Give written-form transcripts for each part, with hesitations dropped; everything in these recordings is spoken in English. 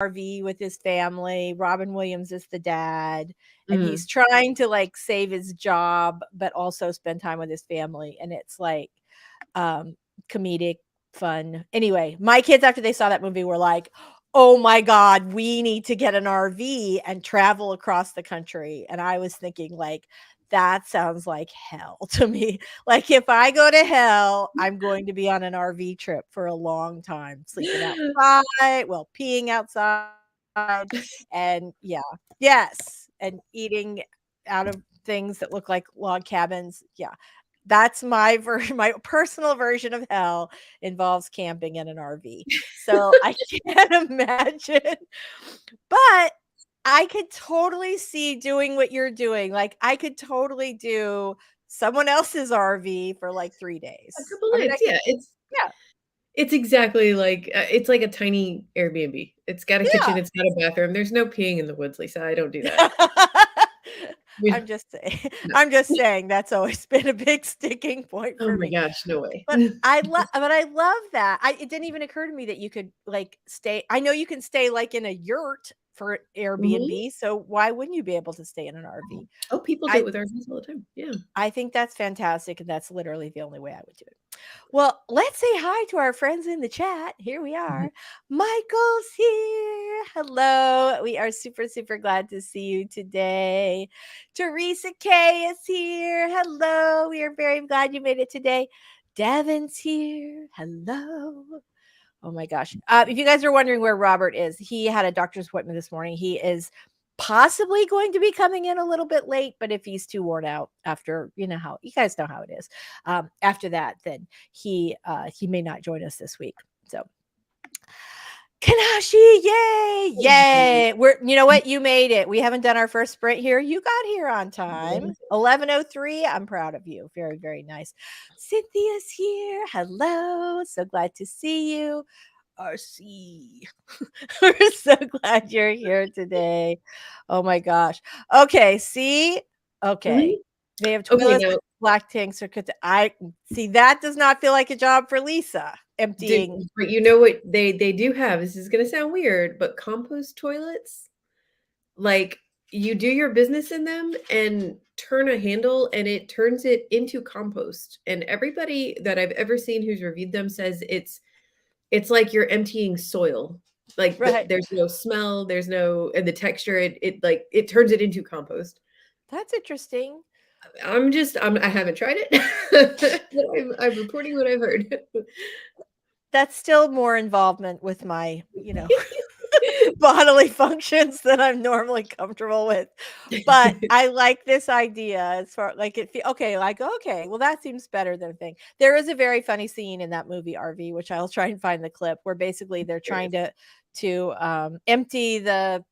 RV with his family. Robin Williams is the dad, and he's Mhm. trying to like save his job, but also spend time with his family. And it's like um, comedic fun. Anyway, my kids, after they saw that movie, were like, oh my God, we need to get an RV and travel across the country. And I was thinking, like, that sounds like hell to me. Like, if I go to hell, I'm going to be on an RV trip for a long time, sleeping outside, well, peeing outside, and yeah, yes, and eating out of things that look like log cabins. Yeah. That's my version. My personal version of hell involves camping in an RV. So I can't imagine. But I could totally see doing what you're doing. Like, I could totally do someone else's RV for like 3 A days. couple I mean, I nights, could yeah, yeah, it's exactly like it's like a tiny Airbnb. It's got a kitchen, yeah. it's got a bathroom. There's no peeing in the woods, Lisa. I don't do that. We I'm don't just saying no. I'm just saying that's always been a big sticking point Oh for my me. gosh, no way. But I love that. It didn't even occur to me that you could, like, stay I know you can stay, like, in a yurt for Mhm. Airbnb, so why wouldn't you be able to stay in an RV? Oh, people do it I with RVs all the time. Yeah. I think that's fantastic, and that's literally the only way I would do it. Well, let's say hi to our friends in the chat. Here we Mhm. are. Michael's here. Hello. We are super, super glad to see you today. Teresa K is here. Hello. We are very glad you made it today. Devin's here. Hello. Oh my gosh. If you guys are wondering where Robert is, he had a doctor's appointment this morning. He is possibly going to be coming in a little bit late, but if he's too worn out after, how you guys know how it is. After that, then he may not join us this week. So Kanashi, yay, yay. You know what? You made it. We haven't done our first sprint here. You got here on time. 11:03. I'm proud of you. Very, very nice. Cynthia's here. Hello. So glad to see you. RC. We're so glad you're here today. Oh my gosh. Okay, see? Okay. Mhm. They have Okay, toilets now with black tanks or I see that does not feel like a job for Lisa. do Emptying. but you know what they do have? This is gonna sound weird, but compost toilets, like, you do your business in them and turn a handle, and it turns it into compost, and everybody that I've ever seen who's reviewed them says it's like you're emptying soil. Like, Right. there's no smell, there's no and the texture, like, it turns it into compost. That's interesting. I haven't tried it, but I'm reporting what I've heard. That's still more involvement with my, bodily functions that I'm normally comfortable with. But I like this idea as far like okay, like okay, well that seems better than a thing. There is a very funny scene in that movie RV, which I'll try and find the clip where basically they're trying to empty the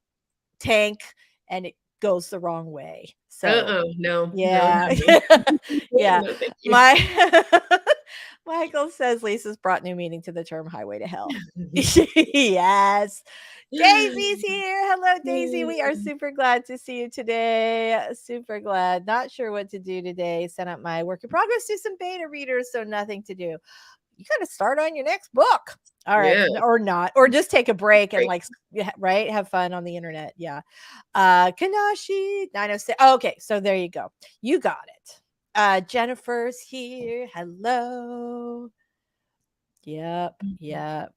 tank and it goes the wrong way. So Uh-oh, no, no, yeah. no, no. Yeah. No, thank you. My Michael says Lisa's brought new meaning to the term highway to hell. Yes. Daisy's here. Hello, Daisy. We are super glad to see you today. Super glad. Not sure what to do today. Sent out my work in progress to some beta readers, so nothing to do. You got to start on your next book. All right. Yeah, Or not. Or just take a break and great. like, right? Have fun on the internet. Yeah. Kanashi 906. Okay. So there you go. You got it. Jennifer's here. Hello. Yep. Yep.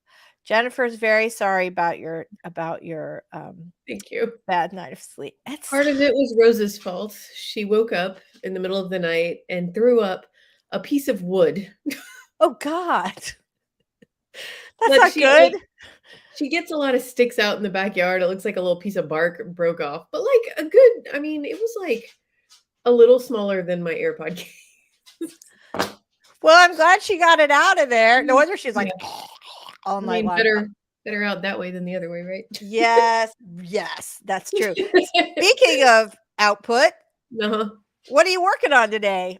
Jennifer's very sorry about your Thank you. bad night of sleep. It's Part of it was Rose's fault. She woke up in the middle of the night and threw up a piece of wood oh god. That's that not good. she gets a lot of sticks out in the backyard. It looks like a little piece of bark broke off, but like a good, I mean, it was like a little smaller than my AirPod case. Well, I'm glad she got it out of there. No wonder she's like Yeah. all I night mean, long. better out that way than the other way, right? Yes, yes, that's true. Speaking of output, Uh-huh. what are you working on today?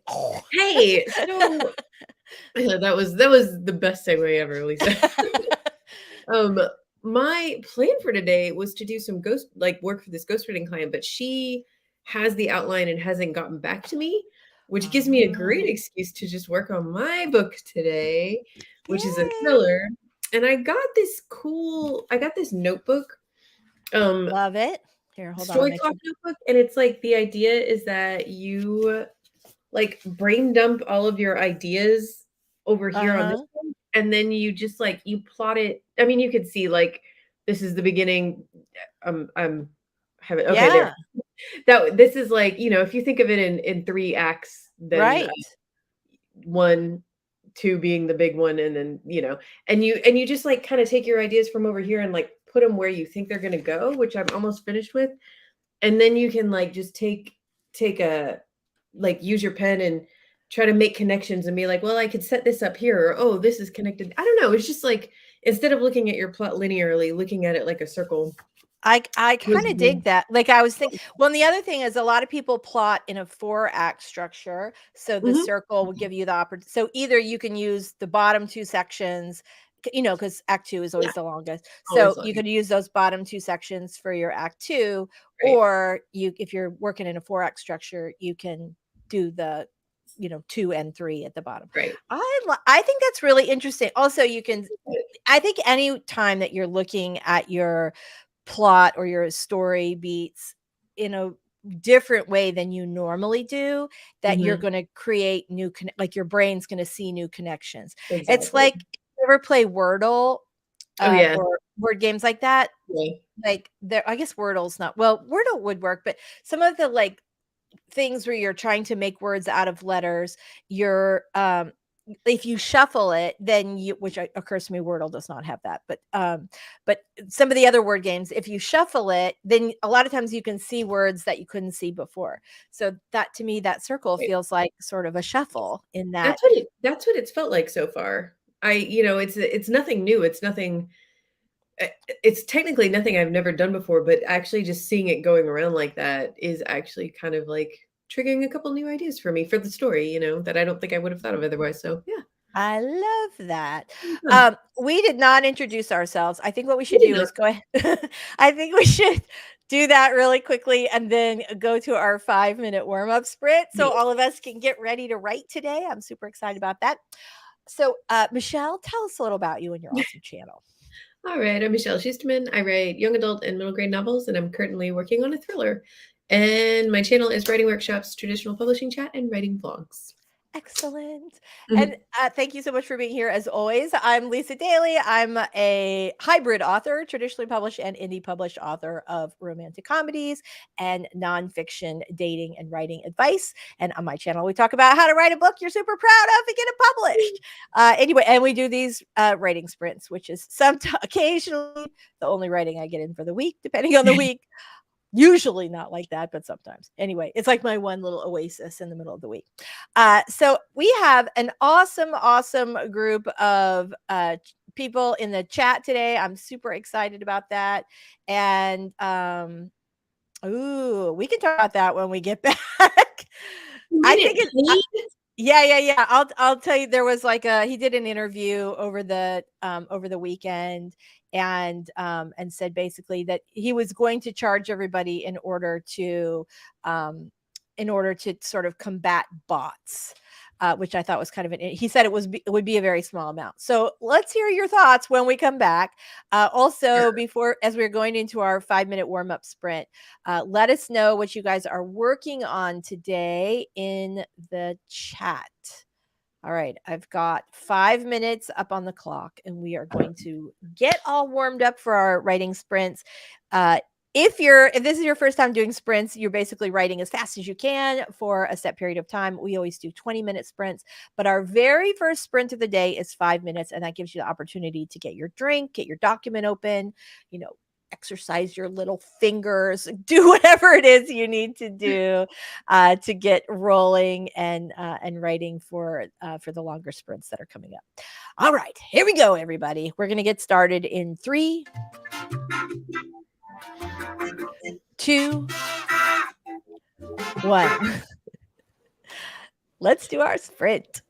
Hey, so yeah, that was the best segue ever, Lisa. Um, my plan for today was to do some ghost like work for this ghostwriting client, but she has the outline and hasn't gotten back to me, which gives me a great Oh, excuse to just work on my book today, which is a yay. thriller. And I got this notebook. Um, Love it. Here, hold on. I'll Story make Talk sure. notebook, and it's like the idea is that you like brain dump all of your ideas over here on this Uh-huh. one, and then you just like you plot it. I mean, you could see like this is the beginning. I'm have it okay there. Yeah. That this is like, if you think of it in three acts, then Right. one, two being the big one, and then and you just like kind of take your ideas from over here and like put them where you think they're gonna go, which I'm almost finished with, and then you can like just take a like use your pen and try to make connections and be like, well, I could set this up here, or oh, this is connected. I don't know. It's just like instead of looking at your plot linearly, looking at it like a circle. I Was kinda dig that. Like, I was thinking. Well, and the other thing is a lot of people plot in a 4-act structure, so the Mhm. circle will give you the opportunity. So either you can use the bottom 2 sections, because act 2 is Yeah, always the longest. always So you looking. could use those bottom 2 sections for your act 2, Right, or if you're working in a 4-act structure, you can do the, 2 and 3 at the bottom. right. I think that's really interesting. Also, you can I think any time that you're looking at your plot or your story beats in a different way than you normally do, that you're Mhm. gonna create like, your brain's gonna see new connections. It's Exactly. like, you ever play Wordle, Oh, yeah. or word games like that? Yeah. Like, I guess Wordle's not, well, Wordle would work, but some of the, like, things where you're trying to make words out of letters, you're, if you shuffle it, then which occurs to me, Wordle does not have that, but some of the other word games, if you shuffle it, then a lot of times you can see words that you couldn't see before. So that to me, that circle Right. feels like sort of a shuffle in that. That's what it's felt like so far. It's nothing new. It's nothing. It's technically nothing I've never done before, but actually just seeing it going around like that is actually kind of like triggering a couple new ideas for me for the story, that I don't think I would have thought of otherwise. So yeah, I love that. fun. We did not introduce ourselves. I think what we You should did do not. is go ahead. I think we should do that really quickly and then go to our 5-minute warm up sprint so Yes. all of us can get ready to write today. I'm super excited about that. So, Michelle, tell us a little about you and your awesome channel. All right, I'm Michelle Schusterman. I write young adult and middle grade novels, and I'm currently working on a thriller. And my channel is writing workshops, traditional publishing chat, and writing vlogs. Excellent. And Mhm. thank you so much for being here as always. I'm Lisa Daly. I'm a hybrid author, traditionally published and indie published author of romantic comedies and nonfiction dating and writing advice. And on my channel, we talk about how to write a book you're super proud of and get it published. Anyway, and we do these writing sprints, which is sometimes occasionally the only writing I get in for the week, depending on the week. Usually not like that, but sometimes. Anyway, it's like my one little oasis in the middle of the week. So we have an awesome, awesome group of people in the chat today. I'm super excited about that. And ooh, we can talk about that when we get back. You I made think it it plain. yeah, yeah, yeah. I'll tell you, there was like he did an interview over the weekend, and said basically that he was going to charge everybody um in order to sort of combat bots. Which I thought was kind of he said it would be a very small amount. So let's hear your thoughts when we come back. Also, before as we're going into our 5-minute warm up sprint, let us know what you guys are working on today in the chat. All right, I've got 5 minutes up on the clock, and we are going to get all warmed up for our writing sprints. Uh, if this is your first time doing sprints, you're basically writing as fast as you can for a set period of time. We always do 20-minute sprints, but our very first sprint of the day is 5 minutes, and that gives you the opportunity to get your drink, get your document open, you know, exercise your little fingers, do whatever it is you need to do to get rolling and writing for the longer sprints that are coming up. All right, here we go, everybody. We're gonna get started in 3, 2, 1. Let's do our sprint.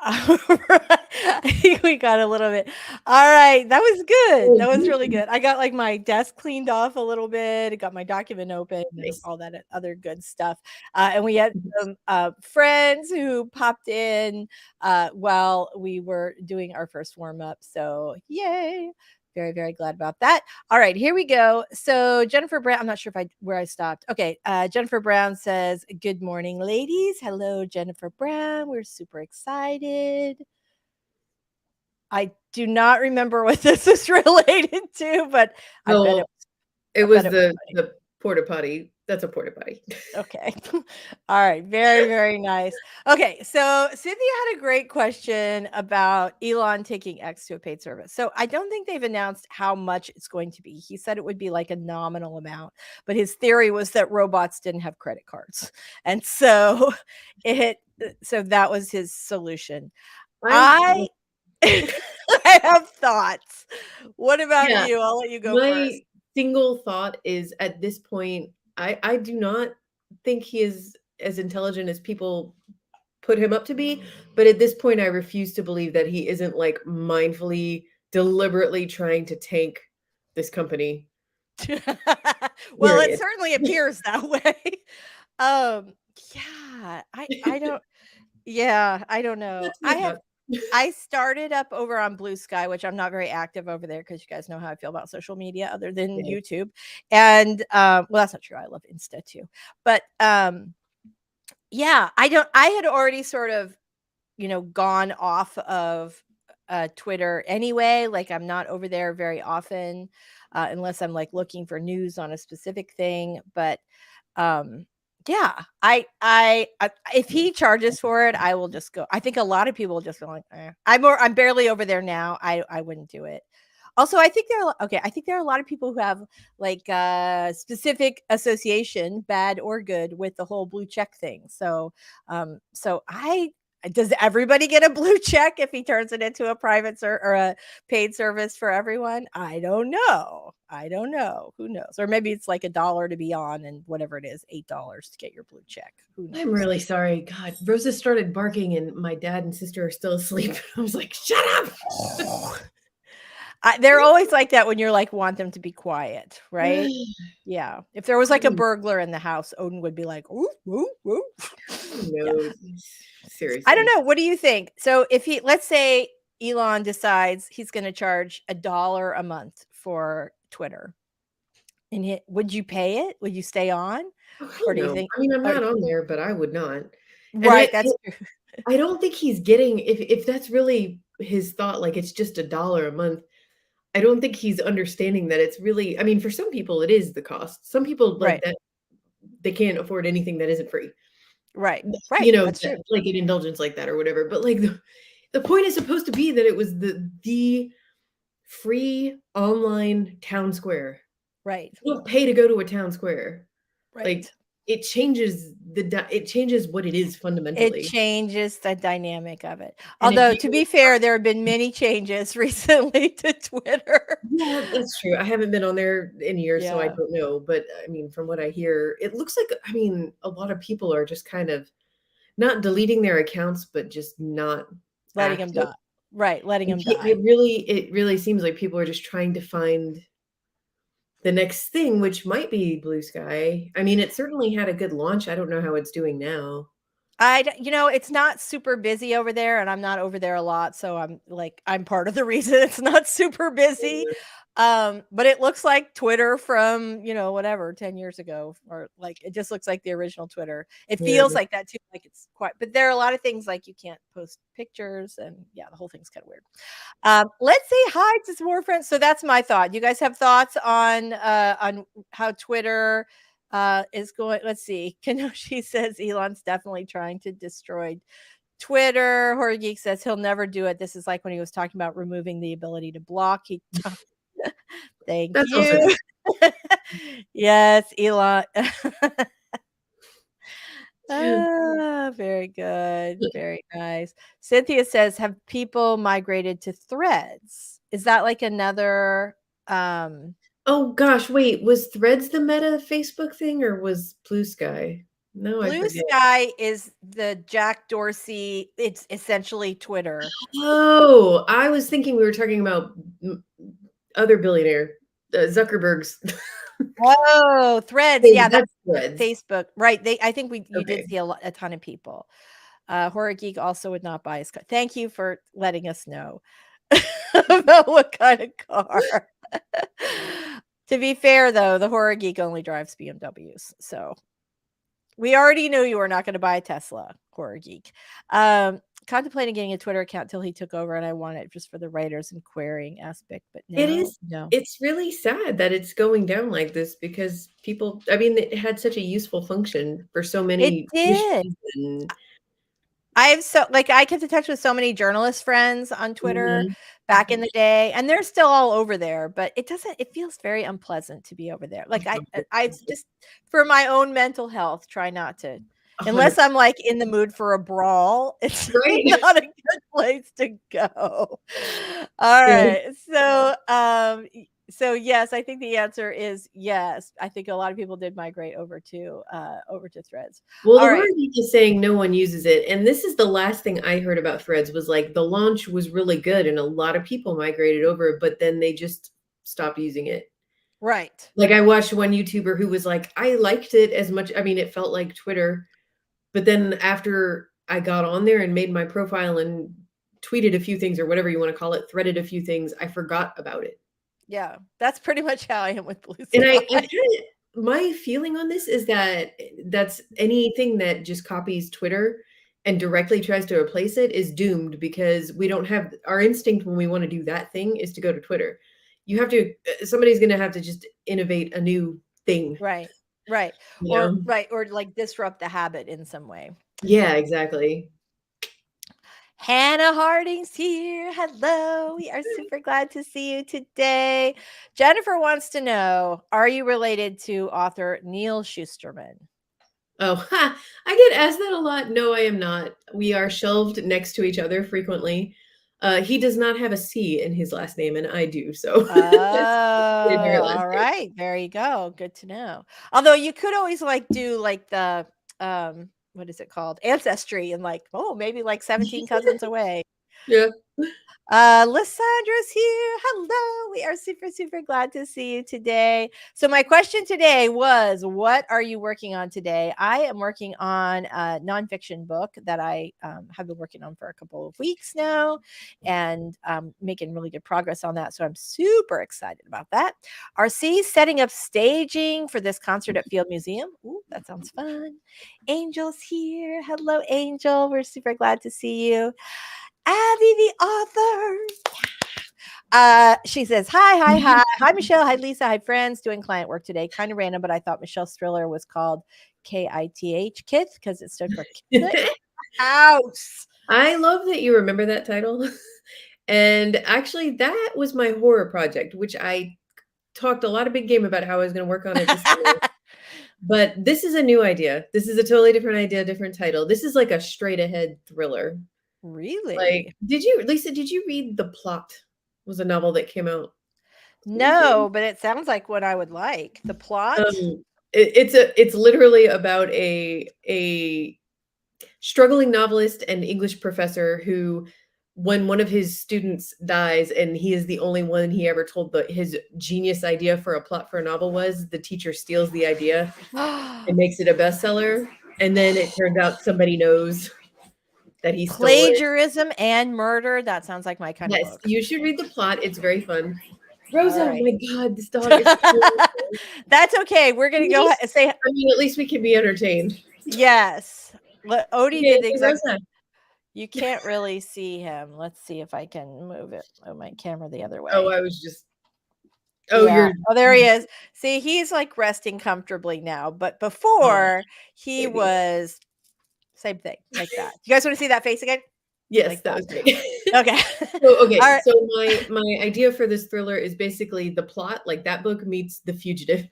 I think we got a little bit. All right, that was good. That was really Mhm. good. I got like my desk cleaned off a little bit. I got my document open and Nice. all that other good stuff. And we had some friends who popped in while we were doing our first warm up. So yay! Very, very glad about that. All right, here we go. So Jennifer Brown, I'm not sure if I where I stopped. Okay, Jennifer Brown says, "Good morning, ladies. Hello, Jennifer Brown. We're super excited." I do not remember what this is related to, but I bet it Well, it I bet was it was the porta potty. That's a porta potty. okay. All right. Very, very nice. Okay. So Cynthia had a great question about Elon taking X to a paid service. So I don't think they've announced how much it's going to be. He said it would be like a nominal amount, but his theory was that robots didn't have credit cards. And so so that was his solution. I I I have thoughts. What about Yeah, you? I'll let you go my first. single thought is at this point, I do not think he is as intelligent as people put him up to be, but at this point, I refuse to believe that he isn't, like, mindfully, deliberately trying to tank this company, Well, it period. certainly appears that way. Um, yeah, I don't yeah, I don't know. That's my thought. I started up over on Blue Sky, which I'm not very active over there because you guys know how I feel about social media other than Yeah. YouTube. And well, that's not true. I love Insta too. But yeah, I had already sort of gone off of Twitter anyway. Like I'm not over there very often, unless I'm like looking for news on a specific thing. But um, yeah, if he charges for it, I will just go. I think a lot of people will just go like, eh. I'm barely over there now. I wouldn't do it. Also, I think okay. I think there are a lot of people who have like specific association, bad or good, with the whole blue check thing. So I does everybody get a blue check if he turns it into a or a paid service for everyone? I don't know. I don't know. Who knows? Or maybe it's like $1 to be on and whatever it is, $8 to get your blue check. Who I'm knows? really sorry. God, Rosa started barking and my dad and sister are still asleep. I was like, "Shut up!" They're always like that when you're like want them to be quiet, right? Yeah. If there was like a Who burglar in the house, Odin would be like, "Ooh, ooh, ooh." Yeah. knows? I don't Seriously. know. What do you think? So if let's say Elon decides he's going to charge $1 a month for Twitter, and would you pay it? Would you stay on, Oh, I or don't do you know. think? I mean, I'm Or not on there, but I would not. And right, that's true. I don't think he's getting if that's really his thought, like it's just $1 a month. I don't think he's understanding that it's really, I mean, for some people it is the cost. Some people like Right, that they can't afford anything that isn't free. right, You right. know, That's true. like an indulgence like that or whatever. But like the point is supposed to be that it was the free online town square. Right, You don't pay to go to a town square. Like, right. it changes what it is It fundamentally. changes the dynamic of it. And if Although you to be fair, there have been many changes recently to Twitter. Yeah, that's true. I haven't been on there in years, so I Yeah, don't know, but, I mean, from what I hear, it looks like I mean, a lot of people are just kind of not deleting their accounts, but just not letting him active. die. Right, letting And him pe die. it really seems like people are just trying to find the next thing, which might be Blue Sky. I mean, it certainly had a good launch. I don't know how it's doing now. It's not super busy over there, and I'm not over there a lot, so I'm part of the reason it's not super busy. But it looks like Twitter from, whatever, 10 years ago, or like it just looks like the original Twitter. It feels Yeah. like that too, like it's quite, but there are a lot of things like you can't post pictures, and yeah, the whole thing's kind of weird. Let's say hi to some more friends. So that's my thought. You guys have thoughts on how Twitter is going? Let's see. Kenoshi says Elon's definitely trying to destroy Twitter. Horror Geek says he'll never do it. This is like when he was talking about removing the ability to block. Thank That's also you. Yes, Elon. true. Ah, very good. Very nice. Cynthia says, have people migrated to Threads? Is that like another Oh gosh, wait, was Threads the Meta Facebook thing or was Blue Sky? No, I Blue forget. Sky is the Jack Dorsey, it's essentially Twitter. Oh, I was thinking we were talking about other billionaire, Zuckerberg's. Oh, Threads. Hey, Yeah, that's that's Threads. Facebook. Right. I think you did Okay. see a ton of people. Horror Geek also would not buy his car. Thank you for letting us know about what kind of car. To be fair, though, the Horror Geek only drives BMWs. So we already knew you were not going to buy a Tesla, Horror Geek. Contemplating getting a Twitter account till he took over, and I want it just for the writers and querying aspect. But It now, is no. it's really sad that it's going down like this because people I mean, it had such a useful function for so It many did. issues and I have I kept in touch with so many journalist friends on Twitter mhm, back in the day, and they're still all over there, but it feels very unpleasant to be over there. Like I just for my own mental health, try not to unless 100 I'm like in the mood for a brawl, it's right? not a good place to go. All Yeah. right. So yes, I think the answer is yes. I think a lot of people did migrate over to Threads. Well, All the right. horror geek is saying no one uses it, and this is the last thing I heard about Threads was, like, the launch was really good and a lot of people migrated over, but then they just stopped using it. Right. Like, I watched one YouTuber who was like, "I liked it as much" I mean, it felt like Twitter, but then after I got on there and made my profile and tweeted a few things or whatever you wanna call it, threaded a few things, I forgot about it. Yeah, that's pretty much how I am with Blue And I Sky. kinda my feeling on this is that that's anything that just copies Twitter and directly tries to replace it is doomed because we don't have our instinct when we wanna do that thing is to go to Twitter. You have to somebody's gonna have to just innovate a new thing, Right, right, you know? or, like, disrupt the habit in some way. Yeah, exactly. Hannah Harding's here, hello, we are super glad to see you today. Jennifer wants to know, are you related to author Neil Shusterman? Oh, ha, I get asked that a lot. No, I am not. We are shelved next to each other frequently. He does not have a C in his last name, and I do, so it's a Oh, different last all name. right, there you go, good to know. Although you could always, like, do, like, what is it called? Ancestry and, like, oh, maybe, like, 17 cousins away. Yeah. Lissandra's here. Hello. We are super, super glad to see you today. So, my question today was, what are you working on today? I am working on a nonfiction book that I have been working on for a couple of weeks now and making really good progress on that. So, I'm super excited about that. RC setting up staging for this concert at Field Museum. Ooh, that sounds fun. Angel's here. Hello, Angel. We're super glad to see you. Abby, the author. She says, hi, Michelle, hi, Lisa, hi, friends. Doing client work today. Kind of random, but I thought Michelle's thriller was called KITH, because it stood for Kith House. I love that you remember that title. And actually, that was my horror project, which I talked a lot of big game about how I was gonna work on it this summer. But this is a new idea. This is a totally different idea, different title. This is like a straight ahead thriller. Like, Really? Lisa, did you read The Plot? Was a novel that came out recently? No, but it sounds like what I would like. The plot? Um, it's literally about a struggling novelist and English professor who when one of his students dies and he is the only one he ever told his genius idea for a plot for a novel was, the teacher steals the idea and makes it a bestseller, and then it turns out somebody knows that he stole it. Plagiarism and murder. That sounds like my kind of Yes, book. you should read The Plot, it's very fun. All Rosa, right. my god, this dog is so That's okay. We're going to go ahead and say I mean, at least we can be entertained. yes. Odie Okay, did the hey, exact. Rosa. You can't really see him. Let's see if I can move my camera the other Oh, way. I was just oh, Yeah. you're Oh, there he is. See, he's like resting comfortably now, but oh, before he baby. was same thing like that. You guys want to see that face again? Yes, Like that that. was great. Okay. So, All okay, right. so my idea for this thriller is basically The Plot, like that book meets The Fugitive, and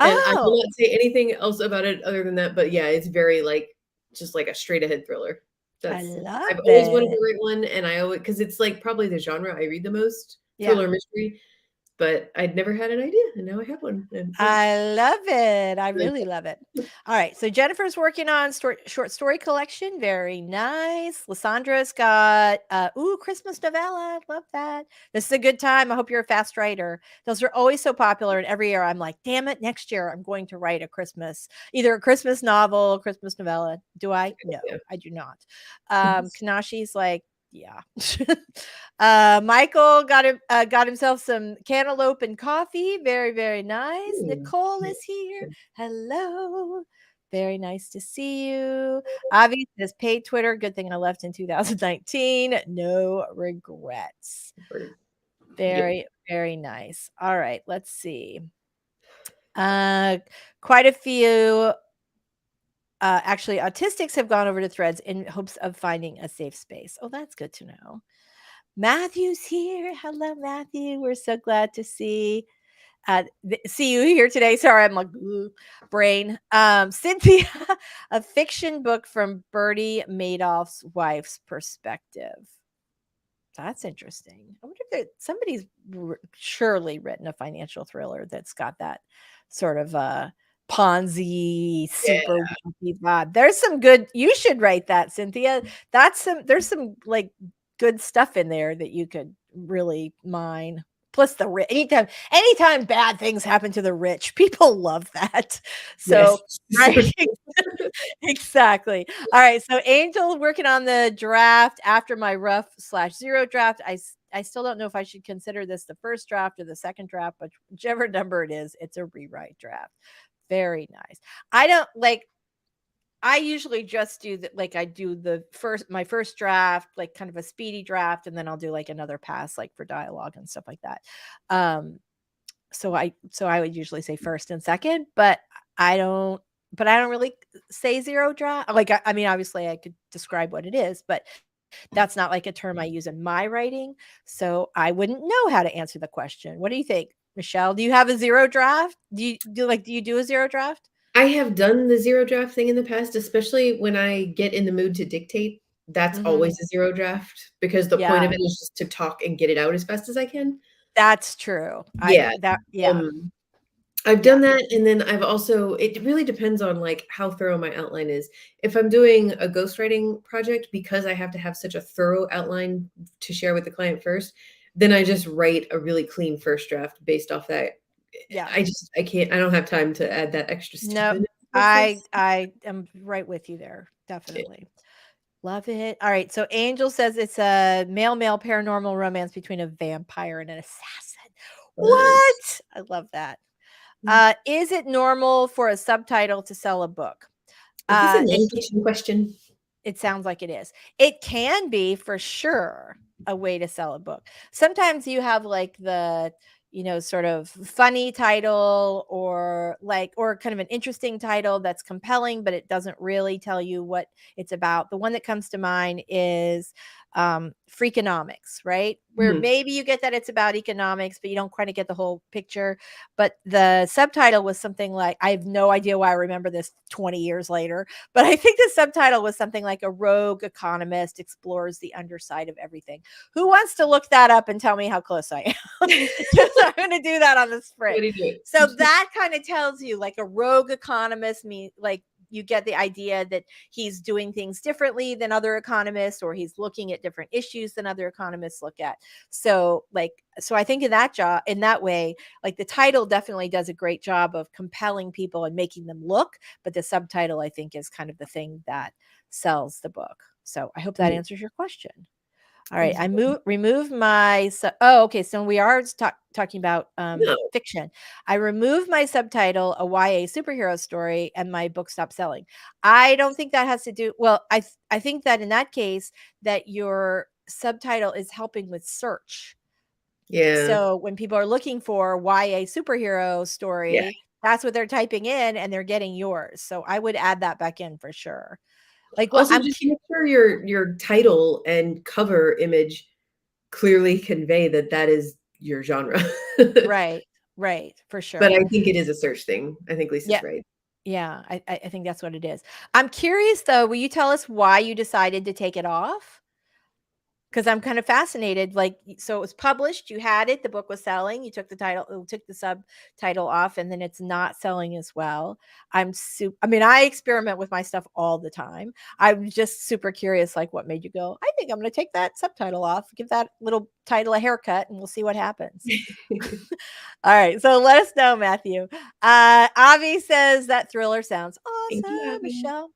I will Oh, not say anything else about it other than that, but yeah, it's very, like, just like a straight ahead thriller. I That's I've love always wanted it. to write one, and I always because it's, like, probably the genre I read the most, Yeah. thriller mystery, but I'd never had an idea, and now I have one. And yeah, I love it. I like really love it. All right. So Jennifer's working on short story collection. Very nice. Lysandra's got Christmas novella. Love that. This is a good time. I hope you're a fast writer. Those are always so popular. And every year I'm like, damn it, next year I'm going to write either a Christmas novel, Christmas novella. Do I? No, yeah. I do not. Kanashi's like, yeah. Michael got himself some cantaloupe and coffee. Very, very nice. Ooh, Nicole yeah. is here. Hello. Very nice to see you. Avi says paid Twitter. Good thing I left in 2019. No regrets. Yep. Very, very nice. All right, let's see. Quite a few actually autistics have gone over to Threads in hopes of finding a safe space. Oh, that's good to know. Matthew's here. Hello, Matthew. We're so glad to see you here today. Sorry, I'm like brain. Cynthia, a fiction book from Bertie Madoff's wife's perspective. That's interesting. I wonder if somebody's surely written a financial thriller that's got that sort of Ponzi Yeah. super wealthy vibe. There's some good. You should write that, Cynthia. There's some like good stuff in there that you could really mine. Plus the rich. Anytime bad things happen to the rich, people love that. Yes. So right, exactly. All right. So Angel working on the draft after my rough/0 draft. I still don't know if I should consider this the first draft or the second draft, but whichever number it is, it's a rewrite draft. Very nice. I usually just do that. Like I do my first draft, like kind of a speedy draft, and then I'll do like another pass, like for dialogue and stuff like that. So I would usually say first and second, but I don't really say zero draft. Like I mean, obviously I could describe what it is, but that's not like a term I use in my writing. So I wouldn't know how to answer the question. What do you think, Michelle? Do you have a zero draft? Do you do a zero draft? I have done the zero draft thing in the past, especially when I get in the mood to dictate. That's Mhm. always a zero draft because the point Yeah, of it is just to talk and get it out as fast as I can. that's true. Yeah. Yeah. Um, I've Yeah. done that, and then I've also it really depends on, like, how thorough my outline is. If I'm doing a ghostwriting project, because I have to have such a thorough outline to share with the client first, then I just write a really clean first draft based off that. Yeah. I can't I don't have time to add that extra step No, in, if that makes sense. I am right with you there. Yeah. Definitely. Love it. All right. So Angel says it's a male paranormal romance between a vampire and an assassin. Fun. What? I love that. Is it normal for a subtitle to sell a book? Is this a It nonfiction question? It sounds like it is. It can be for sure a way to sell a book. Sometimes you have like the, sort of funny title or kind of an interesting title that's compelling, but it doesn't really tell you what it's about. The one that comes to mind is Freakonomics, right? Where Mhm. maybe you get that it's about economics, but you don't quite get the whole picture. But the subtitle was something like, I have no idea why I remember this 20 years later, but I think the subtitle was something like "A Rogue Economist Explores the Underside of Everything." Who wants to look that up and tell me how close I am? Because I'm going to do that on the sprint. Way to do it. So that kind of tells you, like, a rogue economist like you get the idea that he's doing things differently than other economists, or he's looking at different issues than other economists look at. So I think in that way, like the title definitely does a great job of compelling people and making them look, but the subtitle I think is kind of the thing that sells the book. So I hope that Mhm. answers your question. All right, Yes. I remove my oh, okay, so we are talking about No. fiction. I removed my subtitle, a YA superhero story, and my book stopped selling. I don't think that has to do well, I think that in that case that your subtitle is helping with search. Yeah. So when people are looking for YA superhero Yeah. story, that's what they're typing in and they're getting yours. So I would add that back in for sure. Like what Also, just make sure your title and cover image clearly convey that that is your genre. right, right, for But I sure. think it is a search thing. I think Yeah, Lisa's right. yeah, I think that's what it is. I'm curious though, will you tell us why you decided to take it off? because I'm kind of fascinated. Like, so it was published, you had it, the book was selling, you took the subtitle off, and then it's not selling as well. I mean, I experiment with my stuff all the time. I'm just super curious, like, what made you go, I think I'm going to take that subtitle off, give that little title a haircut, and we'll see what happens. All right, so let us know, Matthew. Avi says that thriller sounds Thank you, awesome, Abby. Michelle.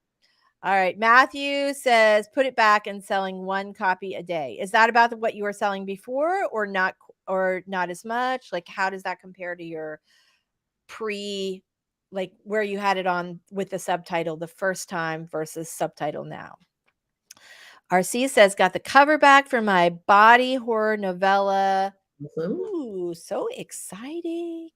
All right. Matthew says, put it back and selling one copy a day. Is that about what you were selling before, or not as much? Like, how does that compare to your like where you had it on with the subtitle the first time versus subtitle now? RC says, got the cover back for my body horror novella. Awesome. Ooh, so exciting.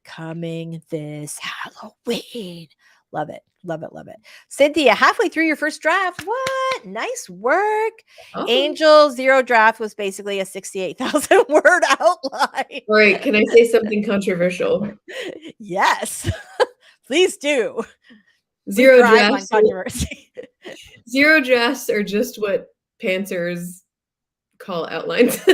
Coming this Halloween. Love it. Love it. Love it. Cynthia, halfway through your first draft. What? Nice work. Awesome. Angel Zero Draft was basically a 68,000 word outline. All right, can I say something controversial? Yes. Please do. Zero We thrive on drafts. controversy. Zero drafts are just what pantsers call outlines.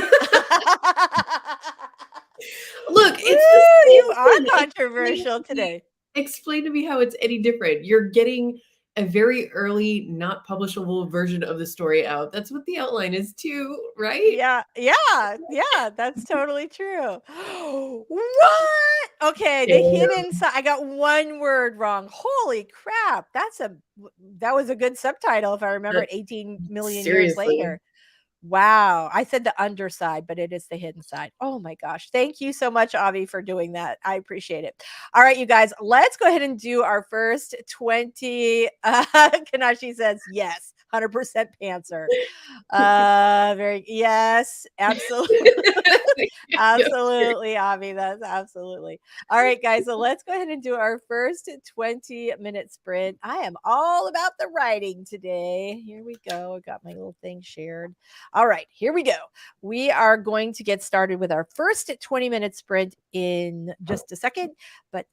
Look, it's the same You are thing. controversial today. Explain to me how it's any different. You're getting a very early, not publishable version of the story out. That's what the outline is too, right? Yeah, that's totally true. What? Okay, the hidden side. I got one word wrong. Holy crap. That was a good subtitle if I remember it 18 million years Seriously. later. Wow. I said the underside, but it is the hidden side. Oh my gosh. Thank you so much, Avi, for doing that. I appreciate it. All right, you guys, let's go ahead and do our first 20. Kanashi says yes, 100% pantser. Yes, absolutely. Absolutely, Avi. That's absolutely. All right, guys. So let's go ahead and do our first 20-minute sprint. I am all about the writing today. Here we go. I got my little thing shared. All right, here we go. We are going to get started with our first 20-minute sprint in just a second, but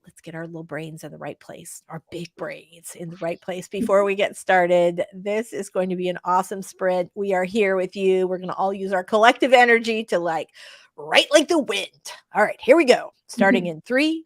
let's get our little brains in the right place, our big brains in the right place before we get started. This is going to be an awesome sprint. We are here with you. We're going to all use our collective energy to write like the wind. All right, here we go. Starting in 3.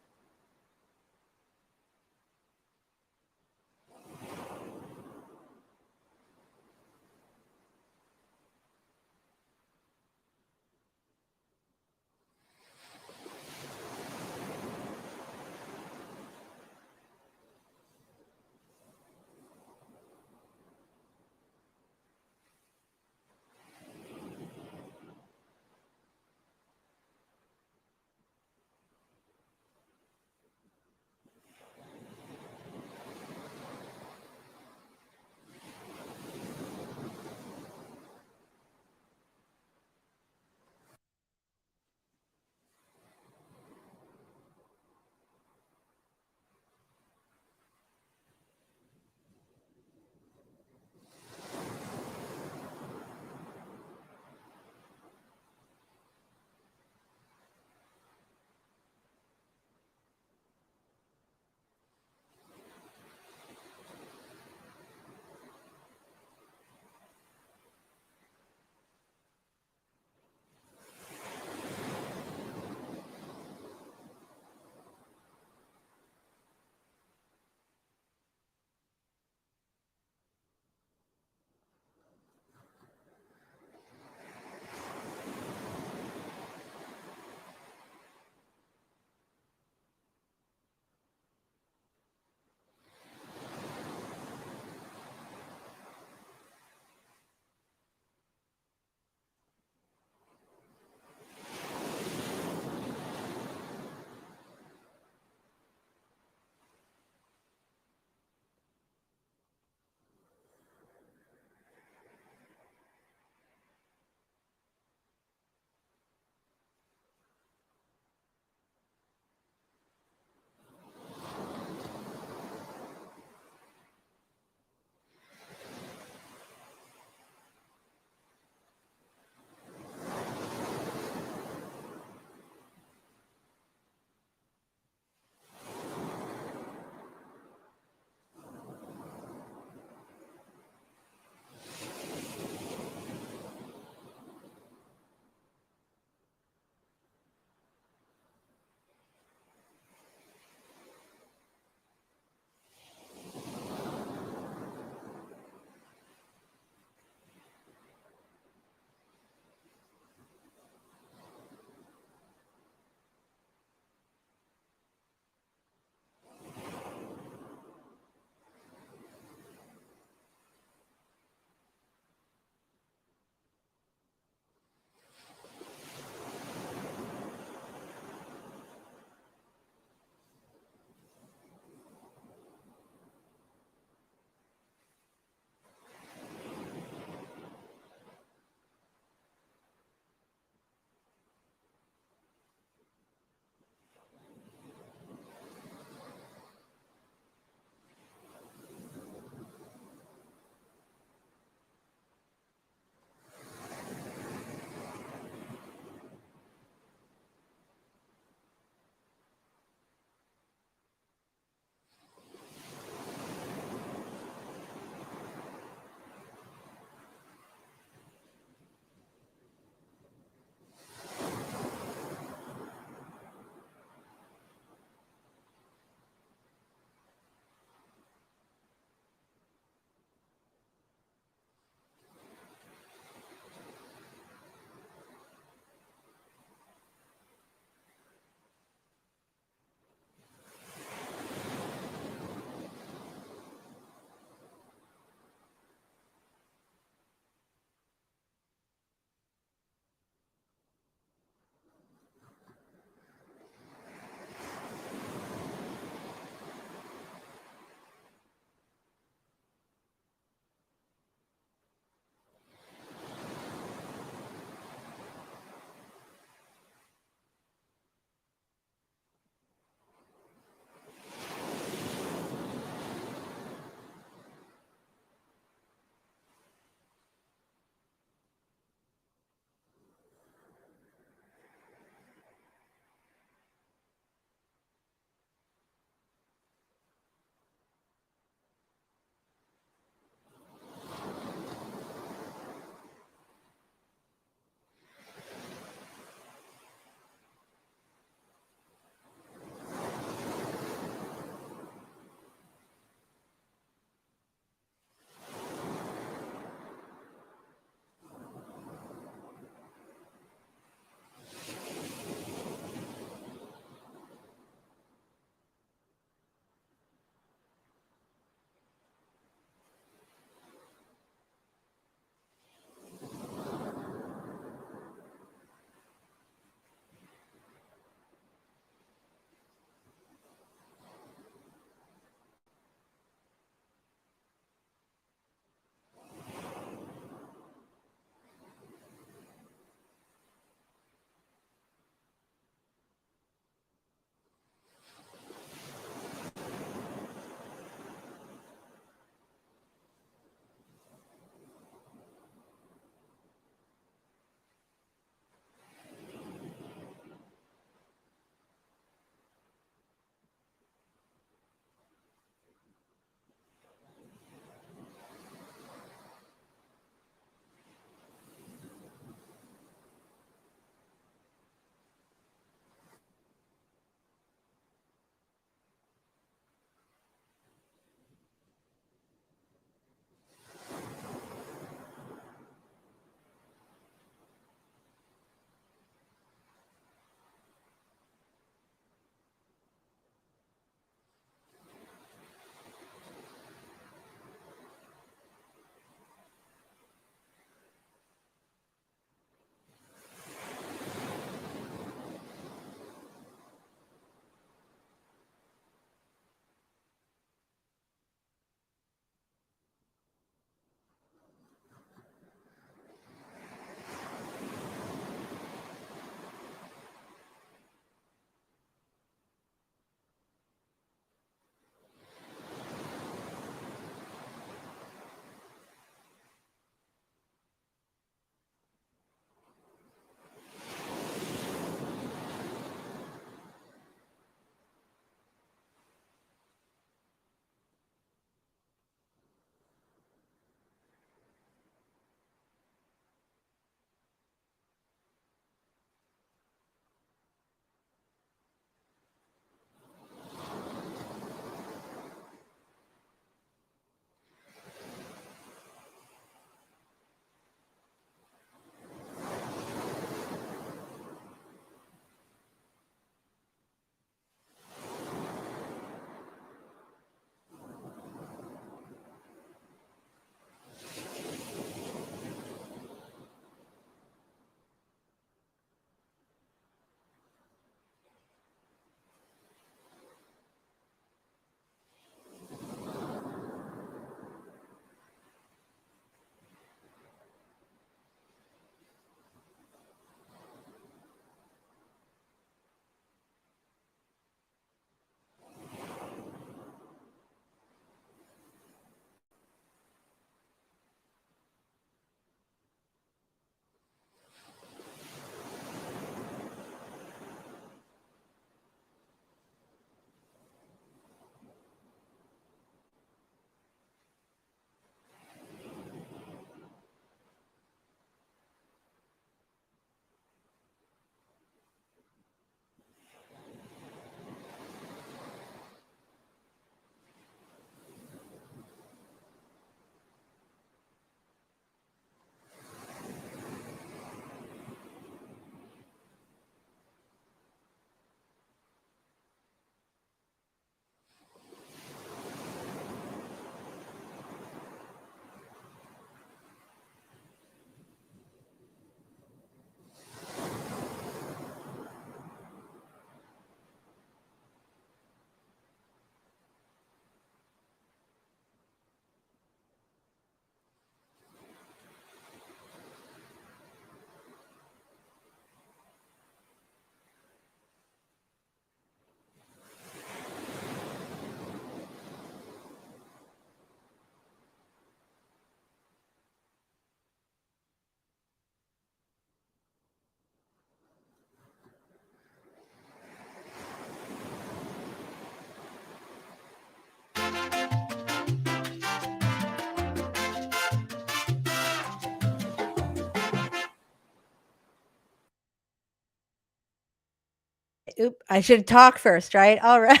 Oop, I should talk first, right? All right.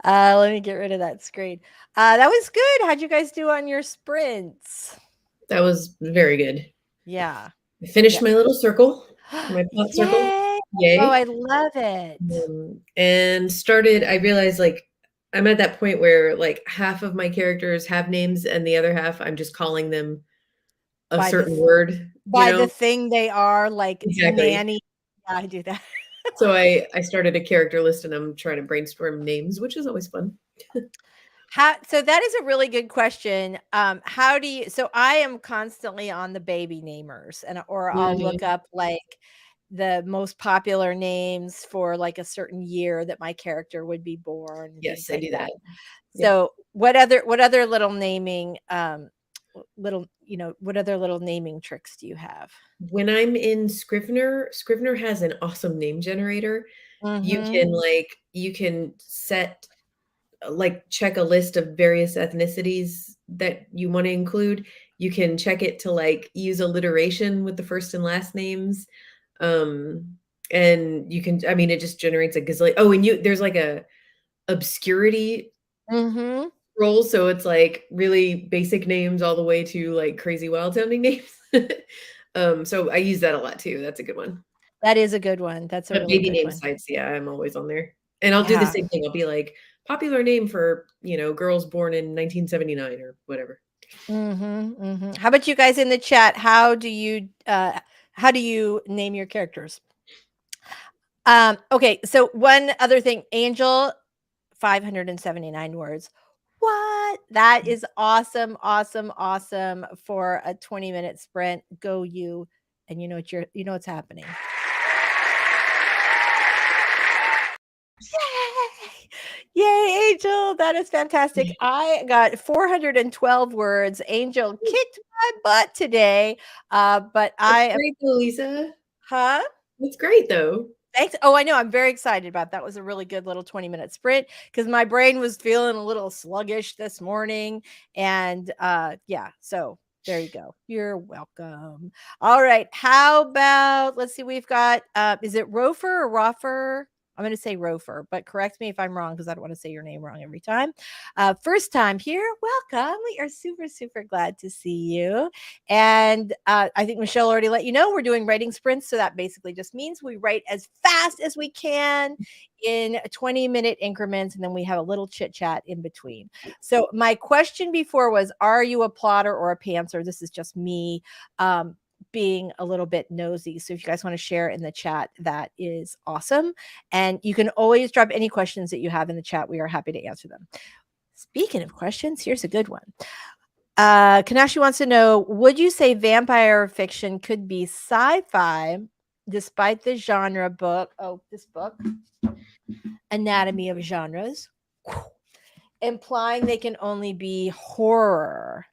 Let me get rid of that screen. That was good. How'd you guys do on your sprints? That was very good. Yeah. I finished Yeah. my little circle, my plot circle. Yay. Oh, Yay. I love it. And started, I realized like I'm at that point where like half of my characters have names and the other half I'm just calling them a By the certain word, you by the know? thing they are, like Exactly. nanny. Yeah, I do that. So I started a character list and I'm trying to brainstorm names, which is always fun. So that is a really good question. How do you so I am constantly on the baby namers and or I'll look Mhm. up like the most popular names for like a certain year that my character would be born and things Yes, I like do that. that. Yep. So what other little naming little, what other little naming tricks do you have? When I'm in Scrivener, Scrivener has an awesome name generator. Mhm. You can set like check a list of various ethnicities that you want to include. You can check it to like use alliteration with the first and last names. Um and you can, I mean, it just generates a gazillion. Oh, and there's like a obscurity Mhm. roll, so it's like really basic names all the way to like crazy wild sounding names. So I use that a lot too. That's a good one. That is a good one. That's a But really baby good name one. sites, yeah, I'm always on there. And I'll do the Yeah. same thing. I'll be like, popular name for, girls born in 1979 or whatever. Mhm. Mhm. How about you guys in the chat? How do you name your characters? Okay, so one other thing, Angel, 579 words. What? That is awesome, awesome, awesome for a 20-minute sprint. Go you. And you know what's happening. Yay! Yay, Angel. That is fantastic. I got 412 words. Angel kicked my butt today. But That's I am great though, Lisa. huh? That's great though. Thanks. Oh, I know. I'm very excited about that. Was a really good little 20-minute sprint because my brain was feeling a little sluggish this morning. And yeah, so there you go. You're welcome. All right. How about let's see, we've got is it Rofer or Roffer? I'm gonna say Rofer, but correct me if I'm wrong because I don't want to say your name wrong every time. First time here, welcome. We are super, super glad to see you. And I think Michelle already let you know we're doing writing sprints. So that basically just means we write as fast as we can in 20-minute increments. And then we have a little chit chat in between. So my question before was, are you a plotter or a pantser? This is just me being a little bit nosy. So if you guys want to share in the chat, that is awesome. And you can always drop any questions that you have in the chat. We are happy to answer them. Speaking of questions, here's a good one. Kanashi wants to know, would you say vampire fiction could be sci-fi despite the genre book? Oh, this book, Anatomy of Genres, implying they can only be horror.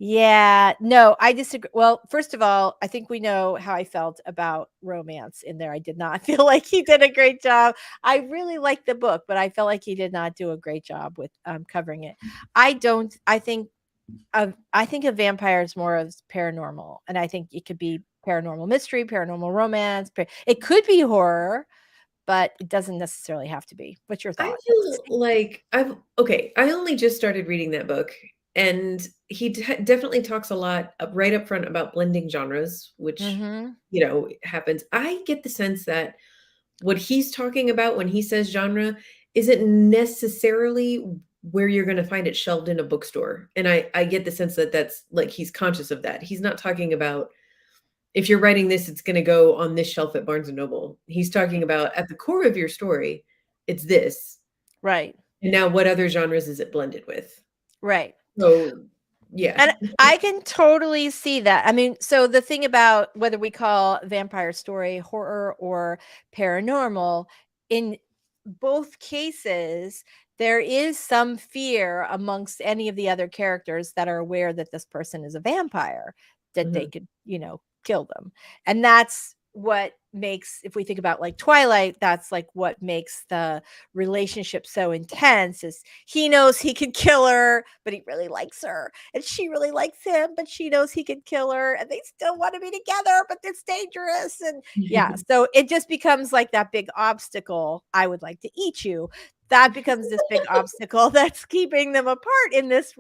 Yeah, no, I disagree. Well, first of all, I think we know how I felt about romance in there. I did not feel like he did a great job. I really liked the book, but I felt like he did not do a great job with covering it. I don't. I think a vampire is more of paranormal, and I think it could be paranormal mystery, paranormal romance. It could be horror, but it doesn't necessarily have to be. What's your I thought? feel like I only just started reading that book, and he definitely talks a lot right up front about blending genres, which, Mm-hmm. happens. I get the sense that what he's talking about when he says genre isn't necessarily where you're going to find it shelved in a bookstore. And I get the sense that that's like he's conscious of that. He's not talking about if you're writing this, it's going to go on this shelf at Barnes and Noble. He's talking about at the core of your story, it's this. Right, And now what other genres is it blended with? right. So, yeah. And I can totally see that. I mean, so the thing about whether we call vampire story horror or paranormal, in both cases, there is some fear amongst any of the other characters that are aware that this person is a vampire, that they Mhm. could, kill them. And that's what makes, if we think about like Twilight, that's like what makes the relationship so intense is he knows he could kill her, but he really likes her. And she really likes him, but she knows he could kill her. And they still want to be together, but it's dangerous. And yeah, so it just becomes like that big obstacle. I would like to eat you. That becomes this big obstacle that's keeping them apart in this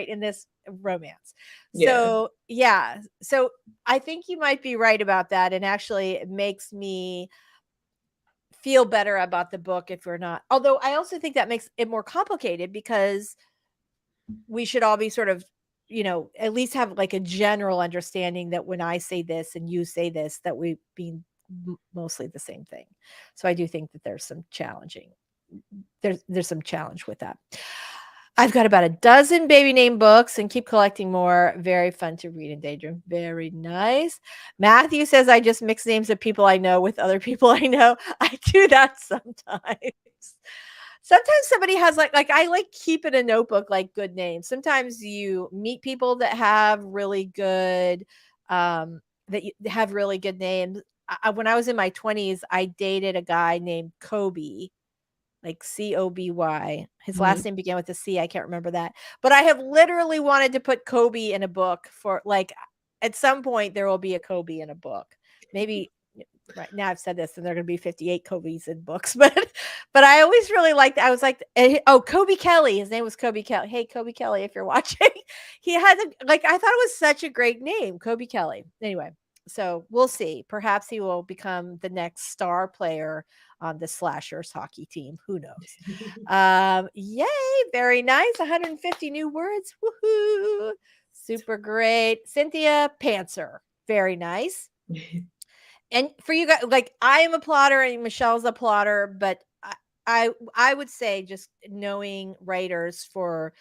in this romance. Yeah. So yeah, so I think you might be right about that, and actually it makes me feel better about the book if we're not. Although I also think that makes it more complicated because we should all be sort of, at least have like a general understanding that when I say this and you say this, that we mean mostly the same thing. So I do think that there's some challenge with that. I've got about a dozen baby name books and keep collecting more. Very fun to read and daydream. Very nice. Matthew says I just mix names of people I know with other people I know. I do that sometimes. Sometimes somebody has like I like keep in a notebook like good names. Sometimes you meet people that have really good have really good names. When I was in my 20s, I dated a guy named Kobe, like Coby. His Mhm. last name began with a C. I can't remember that. But I have literally wanted to put Kobe in a book for like at some point there will be a Kobe in a book. Maybe right now I've said this and there are going to be 58 Kobe's in books, but I always really liked I was like oh, Kobe Kelly. His name was Kobe Kelly. Hey Kobe Kelly, if you're watching. He had like I thought it was such a great name, Kobe Kelly. Anyway, so we'll see. Perhaps he will become the next star player on the Slashers hockey team. Who knows? Yay, very nice. 150 new words. Woohoo! Super great. Cynthia Pantser. Very nice. And for you guys, like I am a plotter and Michelle's a plotter, but I would say just knowing writers for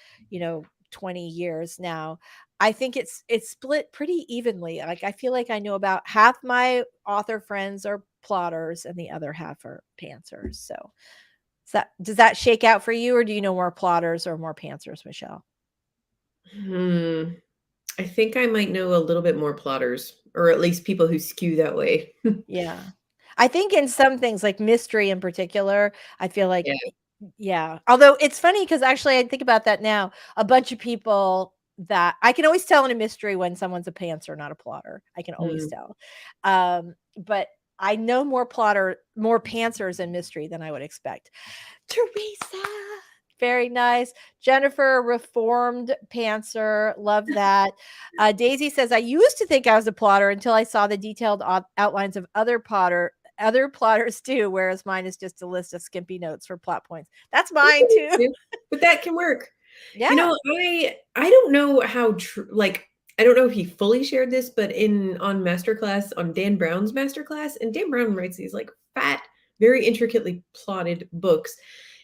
20 years now, I think it's split pretty evenly. Like I feel like I know about half my author friends are plotters and the other half are pantsers. So does that shake out for you, or do you know more plotters or more pantsers, Michelle? Hmm. I think I might know a little bit more plotters, or at least people who skew that way. Yeah. I think in some things, like mystery in particular, I feel like Yeah. yeah. Although it's funny because actually I think about that now. A bunch of people that I can always tell in a mystery when someone's a pantser, not a plotter. I can always Mm. tell. But I know more pantsers in mystery than I would expect. Teresa. Very nice. Jennifer, reformed pantser. Love that. Daisy says, I used to think I was a plotter until I saw the detailed outlines of other plotters too, whereas mine is just a list of skimpy notes for plot points. That's mine too. Yeah, but that can work. You Yeah. know, I don't know how like I don't know if he fully shared this, but in on masterclass on Dan Brown's masterclass, and Dan Brown writes these like fat, very intricately plotted books.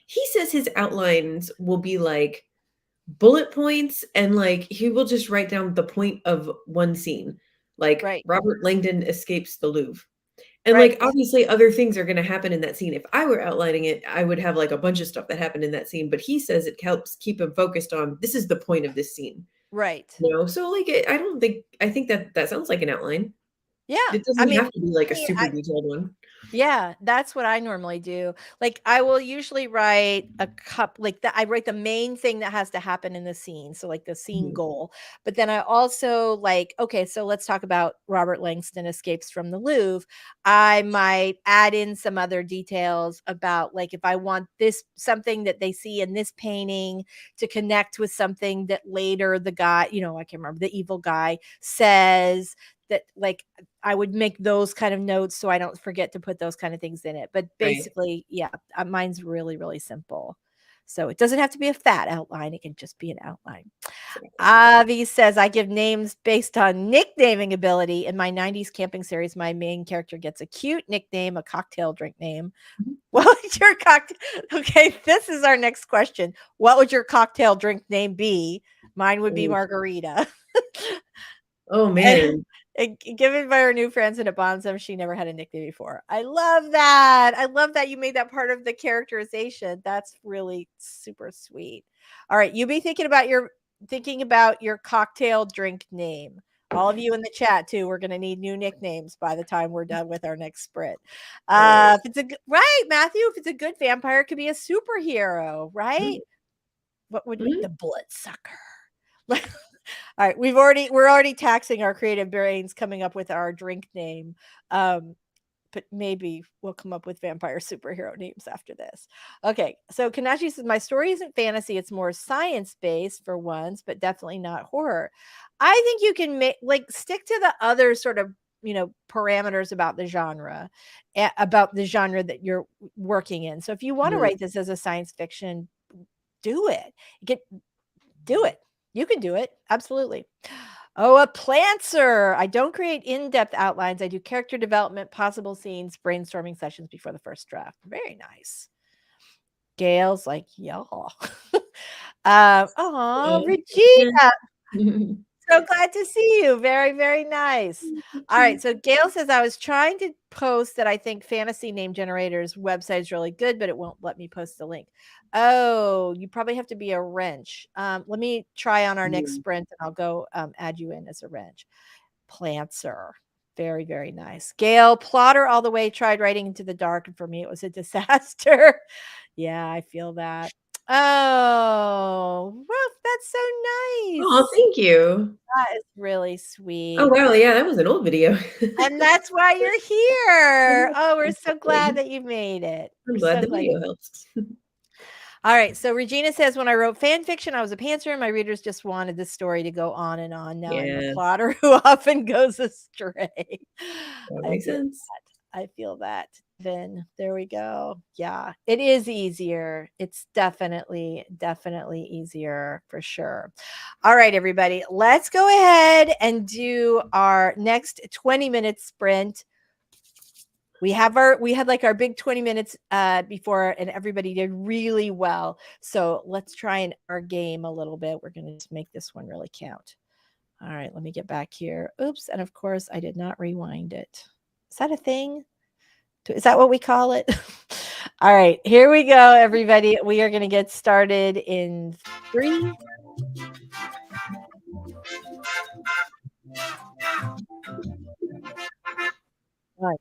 He says his outlines will be like bullet points and like he will just write down the point of one scene. Like Right. Robert Langdon escapes the Louvre. And, Right. like, obviously, other things are gonna happen in that scene. If I were outlining it, I would have, like, a bunch of stuff that happened in that scene, but he says it helps keep him focused on, "This is the point of this scene." Right. You know? So, like, I don't think I think that that sounds like an outline. Yeah. It I doesn't mean, have to be, like, a me, super detailed one. yeah, that's what I normally do. Like I will usually write a cup like that. I write the main thing that has to happen in the scene. So like the scene Mhm. goal. But then I also like, okay, so let's talk about Robert Langston escapes from the Louvre. I might add in some other details about like if I want this something that they see in this painting to connect with something that later the guy, I can't remember, the evil guy says that like I would make those kind of notes so I don't forget to put those kind of things in it. But Right. basically, yeah, mine's really, really simple. So it doesn't have to be a fat outline. It can just be an outline. Exactly. Avi says, I give names based on nicknaming ability. In my 90s camping series, my main character gets a cute nickname, a cocktail drink name. Mhm. What would your cocktail? Okay, this is our next question. What would your cocktail drink name be? Mine would be Ooh. margarita. Oh, And man. given by her new friends and it bonds them, she never had a nickname before. I love that. I love that you made that part of the characterization. That's really super sweet. All right, you be thinking about your cocktail drink name. All of you in the chat too. We're going to need new nicknames by the time we're done with our next sprint. Right. If it's right, Matthew, if it's a good vampire, it could be a superhero, right? What would be the bloodsucker? All right, we're already taxing our creative brains coming up with our drink name. But maybe we'll come up with vampire superhero names after this. Okay, so Kanashi says, my story isn't fantasy, it's more science-based for once, but definitely not horror. I think you can stick to the other sort of, parameters about the genre, that you're working in. So if you want to write this as a science fiction, do it. Do it. You can do it. Absolutely. Oh, a plantser. I don't create in-depth outlines. I do character development, possible scenes, brainstorming sessions before the first draft. Very nice. Gail's like, y'all. Regina. So glad to see you. Very, very nice. All right. So Gail says, I was trying to post that I think Fantasy Name Generator's website is really good, but it won't let me post the link. Oh, you probably have to be a wrench. Let me try on our next sprint and I'll go add you in as a wrench. Plantser. Very, very nice. Gail, plotter all the way, tried writing into the dark. And for me, it was a disaster. Yeah, I feel that. Oh, well, that's so Oh, nice. thank you. That is really sweet. Oh, wow, yeah, that was an old video. And that's why you're here. Oh, we're so glad that you made it. I'm We're glad so the glad. video helps. All right. So Regina says, when I wrote fan fiction, I was a pantser, and my readers just wanted the story to go on and on. Now I'm a Yeah, plotter who often goes astray. that I makes feel sense. that. I feel that. Then there we go. Yeah, it is easier. It's definitely, definitely easier for sure. All right, everybody, let's go ahead and do our next 20-minute sprint. We had like our big 20 minutes before, and everybody did really well. So let's try our game a little bit. We're going to just make this one really count. All right, let me get back here. Oops. And of course, I did not rewind it. Is that a thing? Is that what we call it? All right, here we go, everybody. We are going to get started in 3. All right.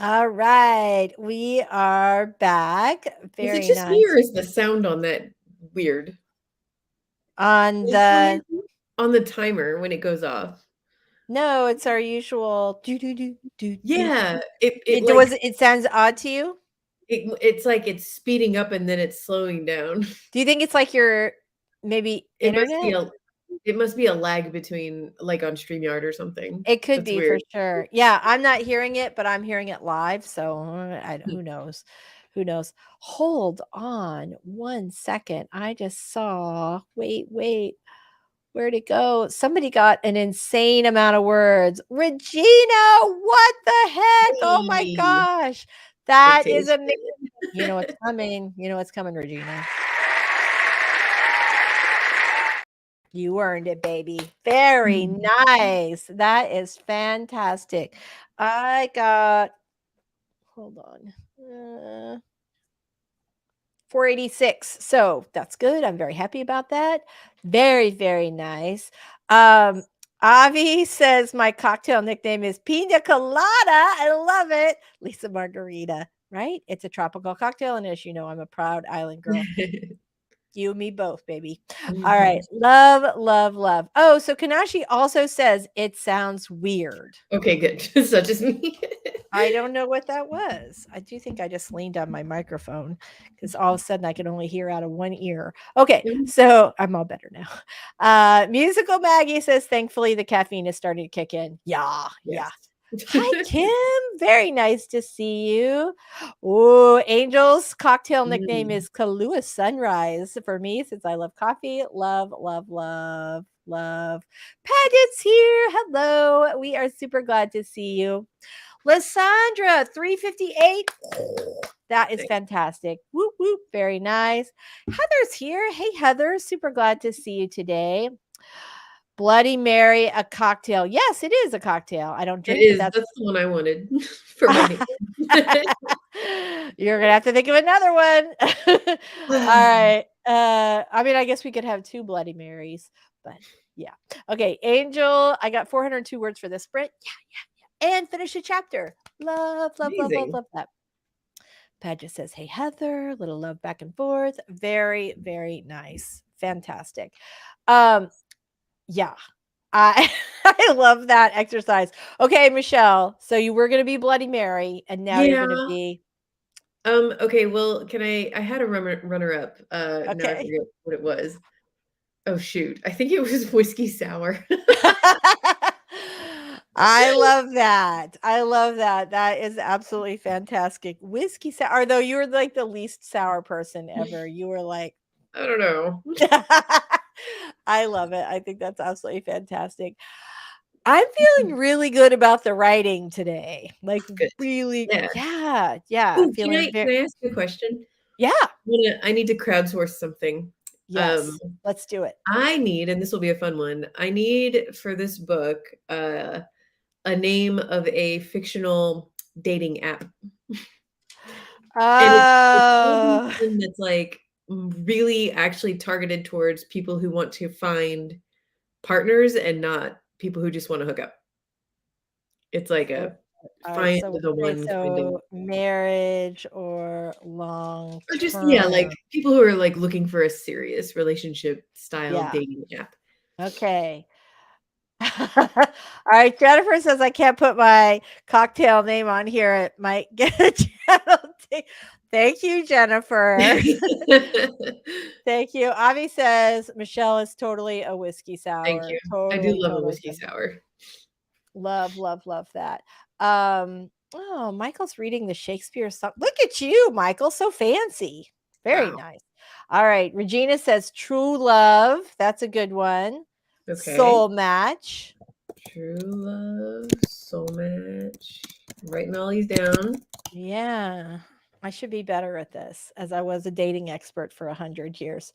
All right, we are back. Is it Very just me nice. or is the sound on that weird? On Is there the anything on the timer when it goes off? no, it's our usual do do do do do. Yeah, it It like was. It sounds odd to you. it's like it's speeding up and then it's slowing down. Do you think it's like your maybe It must be internet? a lag between like on StreamYard or something. It could That's be for weird. sure. Yeah, I'm not hearing it, but I'm hearing it live. So Hmm. who knows? Who knows? Hold on 1 second. I just saw. Wait. Where'd it go? Somebody got an insane amount of words. Regina, what the heck? Oh my Hey, gosh. That is amazing. dictation. You know what's coming. You know what's coming, Regina. You earned it, baby. Very nice. That is fantastic. I got, hold on, 486. So that's good. I'm very happy about that. Very, very nice. Um, Avi says my cocktail nickname is Pina Colada. I love it. Lisa Margarita, right? It's a tropical cocktail. And as you know, I'm a proud island girl. You and me both, baby. All right. Love, love, love. Oh, so Kanashi also says it sounds weird. Okay, good. Such as me. I don't know what that was. I do think I just leaned on my microphone because all of a sudden I can only hear out of one ear. Okay, so I'm all better now. Musical Maggie says, thankfully the caffeine is starting to kick in. Yeah, yeah. Yes. Hi, Kim. Very nice to see you. Oh, Angel's cocktail nickname Mm, is Kahlua Sunrise for me since I love coffee. Love, love, love, love. Paget's here. Hello. We are super glad to see you. Lysandra, 358. That is nice. fantastic. Whoop, whoop. Very nice. Heather's here. Hey, Heather. Super glad to see you today. Bloody Mary, a cocktail. Yes, it is a cocktail. I don't It drink, but is. that's That's the one I wanted for my nickname. you're gonna have to think of another one. All right. I mean, I guess we could have two Bloody Marys, but yeah. Okay, Angel. I got 402 words for this sprint. Yeah. And finish a chapter. Love, love, love, love, Amazing. love that. Padgett says, hey, Heather, little love back and forth. Very, very nice. Fantastic. Yeah. I I love that exercise. Okay, Michelle. So you were gonna be Bloody Mary, and now you're gonna Yeah. be Okay, well, can I had a runner up. Now I okay. forget what it was. Oh shoot. I think it was whiskey sour. I love that. I love that. That is absolutely fantastic. Whiskey sour, though you were like the least sour person ever. You were like, I don't know. I love it. I think that's absolutely fantastic. I'm feeling really good about the writing today. Like Good. really, Yeah. yeah, Ooh, can feeling very I ask you a question? yeah. I need to crowdsource something. Um, Yes. Let's do it. I need, and this will be a fun one. I need for this book a name of a fictional dating app. And it's gotta be Oh. one that's, like, really actually targeted towards people who want to find partners and not people who just wanna hook up. It's like Oh, a alright, find so the okay, one kind of so marriage or long or just yeah, like, term. people who are, like, looking for a serious relationship style Yeah, dating app. okay. Alright, Jennifer says I can't put my cocktail name on here, it might get a penalty. Thank you, Jennifer. Thank you. Avi says Michelle is totally a whiskey Thank sour. you. I do Totally, love a totally. whiskey sour. Love, love, love that. Oh, Michael's reading the Shakespeare song. Look at you, Michael, so fancy. Very Wow. nice. All right. Regina says true love. That's a good one. Okay. Soul match. True love, soul match. Writing all these down. Yeah. I should be better at this as I was a dating expert for 100 years.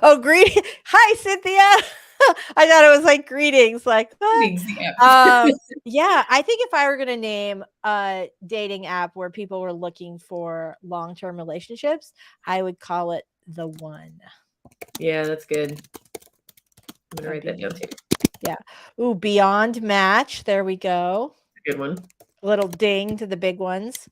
Oh, greeting. Hi, Cynthia. I thought it was like greetings. Like what? Greetings, the app. Yeah, I think if I were gonna name a dating app where people were looking for long-term relationships, I would call it The One. Yeah, that's good. I'm gonna That'd write be that down me. too. Yeah. Ooh, Beyond Match. There we go. Good one. Little ding to the big ones.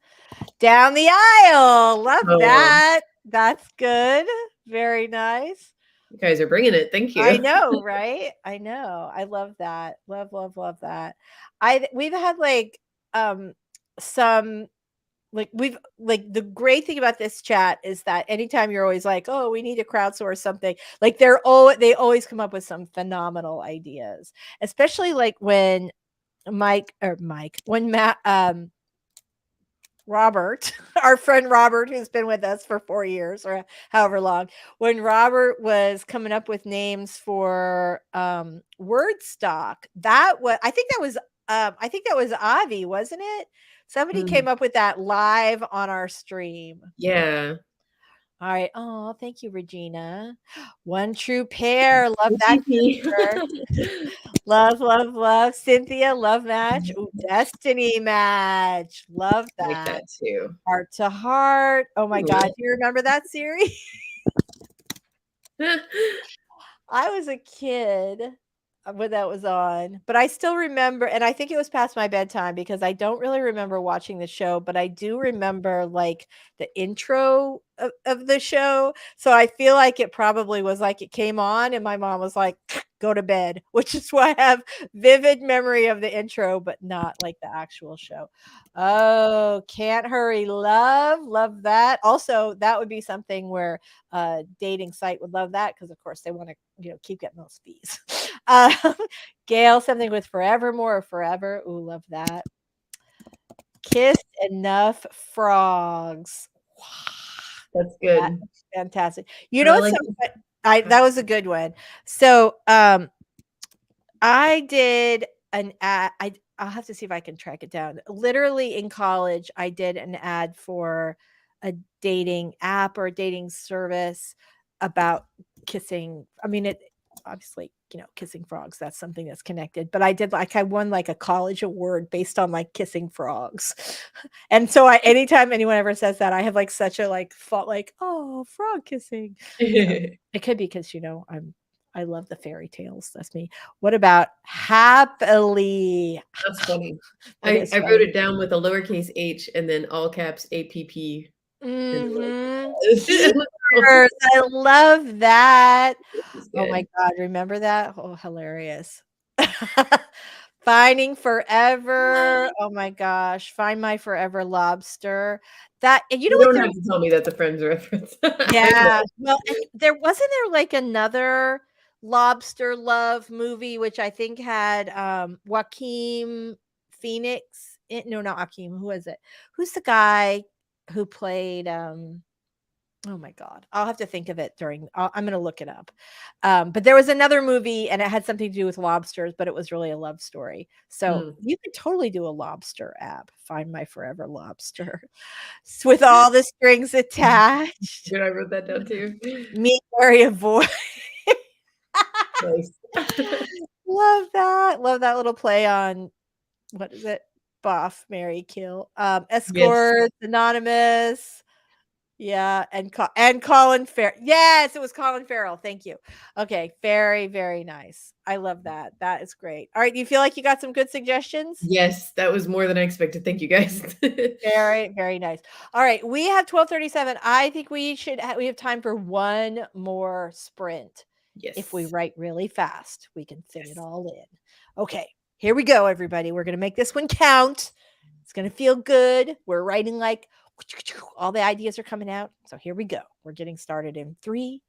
Down the aisle. Love Oh, that. That's good. Very nice. you guys are bringing it. Thank I you. know, right? I know. I love that. Love, love, love that. We've had like some like we've like the great thing about this chat is that anytime you're always like, oh, we need to crowdsource something, like they always come up with some phenomenal ideas, especially like when when Matt Robert, our friend Robert, who's been with us for 4 years or however long, when Robert was coming up with names for word stock, I think that was Avi, wasn't it? Somebody Mm, came up with that live on our stream. yeah. All right. Oh, thank you, Regina. One true pair. Love that, OTP. sister. Love, love, love. Cynthia, love match. Ooh, destiny match. Love Like that. that too. Heart to heart. Oh my Ooh. God. Do you remember that series? I was a kid when that was on, but I still remember, and I think it was past my bedtime because I don't really remember watching the show, but I do remember like the intro of the show. So I feel like it probably was like it came on and my mom was like, go to bed, which is why I have vivid memory of the intro, but not like the actual show. Oh, can't hurry, love. Love that. Also, that would be something where dating site would love that because of course they want to keep getting those fees. um, Gail, something with forevermore or forever. Ooh, love that. Kissed enough frogs. That's That good. is fantastic. You know I what's like so I that was a good one. So I did an ad. I'll have to see if I can track it down. Literally in college, I did an ad for a dating app or a dating service about kissing. I mean, it obviously, kissing frogs. That's something that's connected. But I won like a college award based on like kissing frogs. And so anytime anyone ever says that, I have like such a like fault, like, oh, frog kissing. So it could be because I love the fairy tales. That's me. What about happily? That's funny. That I is I wrote funny. it down with a lowercase h and then all caps APP. And Mhm. like, Peepers, I love that. this is Oh my good. god, remember that? Oh, hilarious. Finding Forever. Oh my gosh, Find My Forever Lobster. That and you know You what don't there have to tell me that's a Friends reference. I Yeah. know. Well, and there like another lobster love movie which I think had Joaquin Phoenix no, not Joaquin, who is it? Who's the guy who played oh my god. I'll have to think of it I'm going to look it up. But there was another movie and it had something to do with lobsters, but it was really a love story. So, Mm. you could totally do a lobster app, Find My Forever Lobster, with all the strings attached. Good, I wrote that down too. Me, Mary, a boy. Nice. Love that. Love that little play on what is it? Boff, Mary, Kill. Yes. Escorts, Anonymous. Yeah, and Colin Farrell. Yes, it was Colin Farrell. Thank you. Okay, very, very nice. I love that. That is great. All right, you feel like you got some good suggestions? Yes, that was more than I expected. Thank you, guys. Very, very nice. All right, we have 12:37. I think we have time for one more sprint. If we Yes. write really fast, we can fit it Yes. all in. Okay, here we go, everybody. We're going to make this one count. It's going to feel good. We're writing like all the ideas are coming out. So here we go. We're getting started in 3.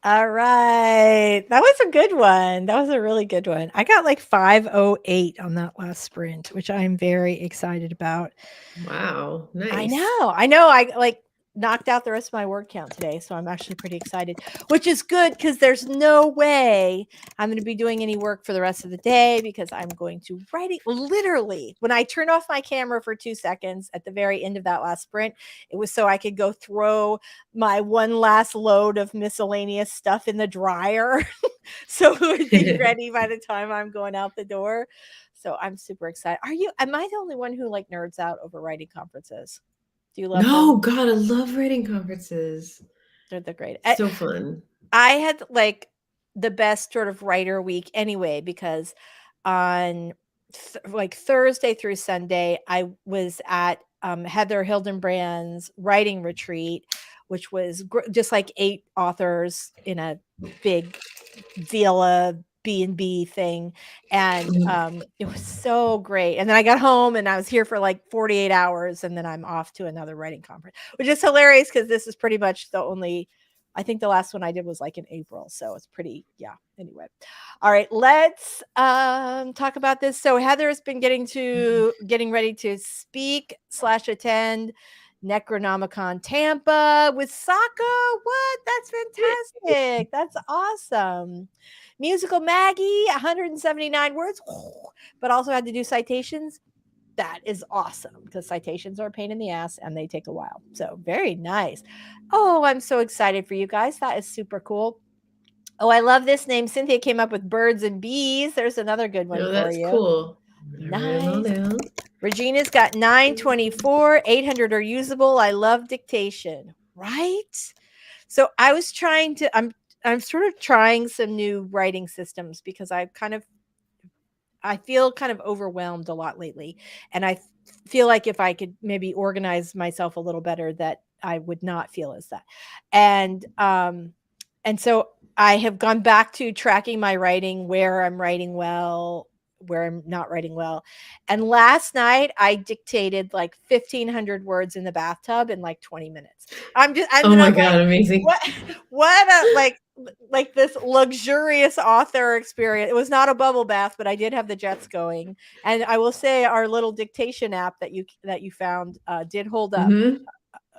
All right. That was a good one. That was a really good one. I got like 508 on that last sprint, which I'm very excited about. Wow, I nice. know. I know. I like knocked out the rest of my word count today, so I'm actually pretty excited, which is good because there's no way I'm going to be doing any work for the rest of the day because I'm going to write it literally. When I turned off my camera for 2 seconds at the very end of that last sprint, it was so I could go throw my one last load of miscellaneous stuff in the dryer so it would be ready by the time I'm going out the door. So I'm super excited. Am I the only one who like nerds out over writing conferences? Do you love No, them? God, I love writing conferences. They're great. So fun. I had like the best sort of writer week anyway, because on like Thursday through Sunday, I was at Heather Hildenbrand's writing retreat, which was just like 8 authors in a big villa B&B thing, and Mhm. it was so great. And then I got home and I was here for like 48 hours, and then I'm off to another writing conference, which is hilarious because this is pretty much the only, I think the last one I did was like in April, so it's pretty, yeah. Anyway, all right, let's talk about this. So Heather has been getting ready to speak slash attend Necronomicon Tampa with Saka. What? That's fantastic. That's awesome. Musical Maggie, 179 words, but also had to do citations. That is awesome because citations are a pain in the ass and they take a while. So, very nice. Oh, I'm so excited for you guys. That is super cool. Oh, I love this name. Cynthia came up with birds and bees. There's another good one Oh, for that's you. cool. I write them all Nice. down. Regina's got 924, 800 are usable. I love dictation, right? So I was trying to, I'm sort of trying some new writing systems because I feel kind of overwhelmed a lot lately. And I feel like if I could maybe organize myself a little better, that I would not feel as that. And, and so I have gone back to tracking my writing, where I'm writing well, where I'm not writing well. And last night I dictated like 1,500 words in the bathtub in like 20 minutes. I Oh mean, my I'm like, God, amazing. what, what a, like this luxurious author experience. It was not a bubble bath, but I did have the jets going. And I will say our little dictation app that you found did hold up, Hmm.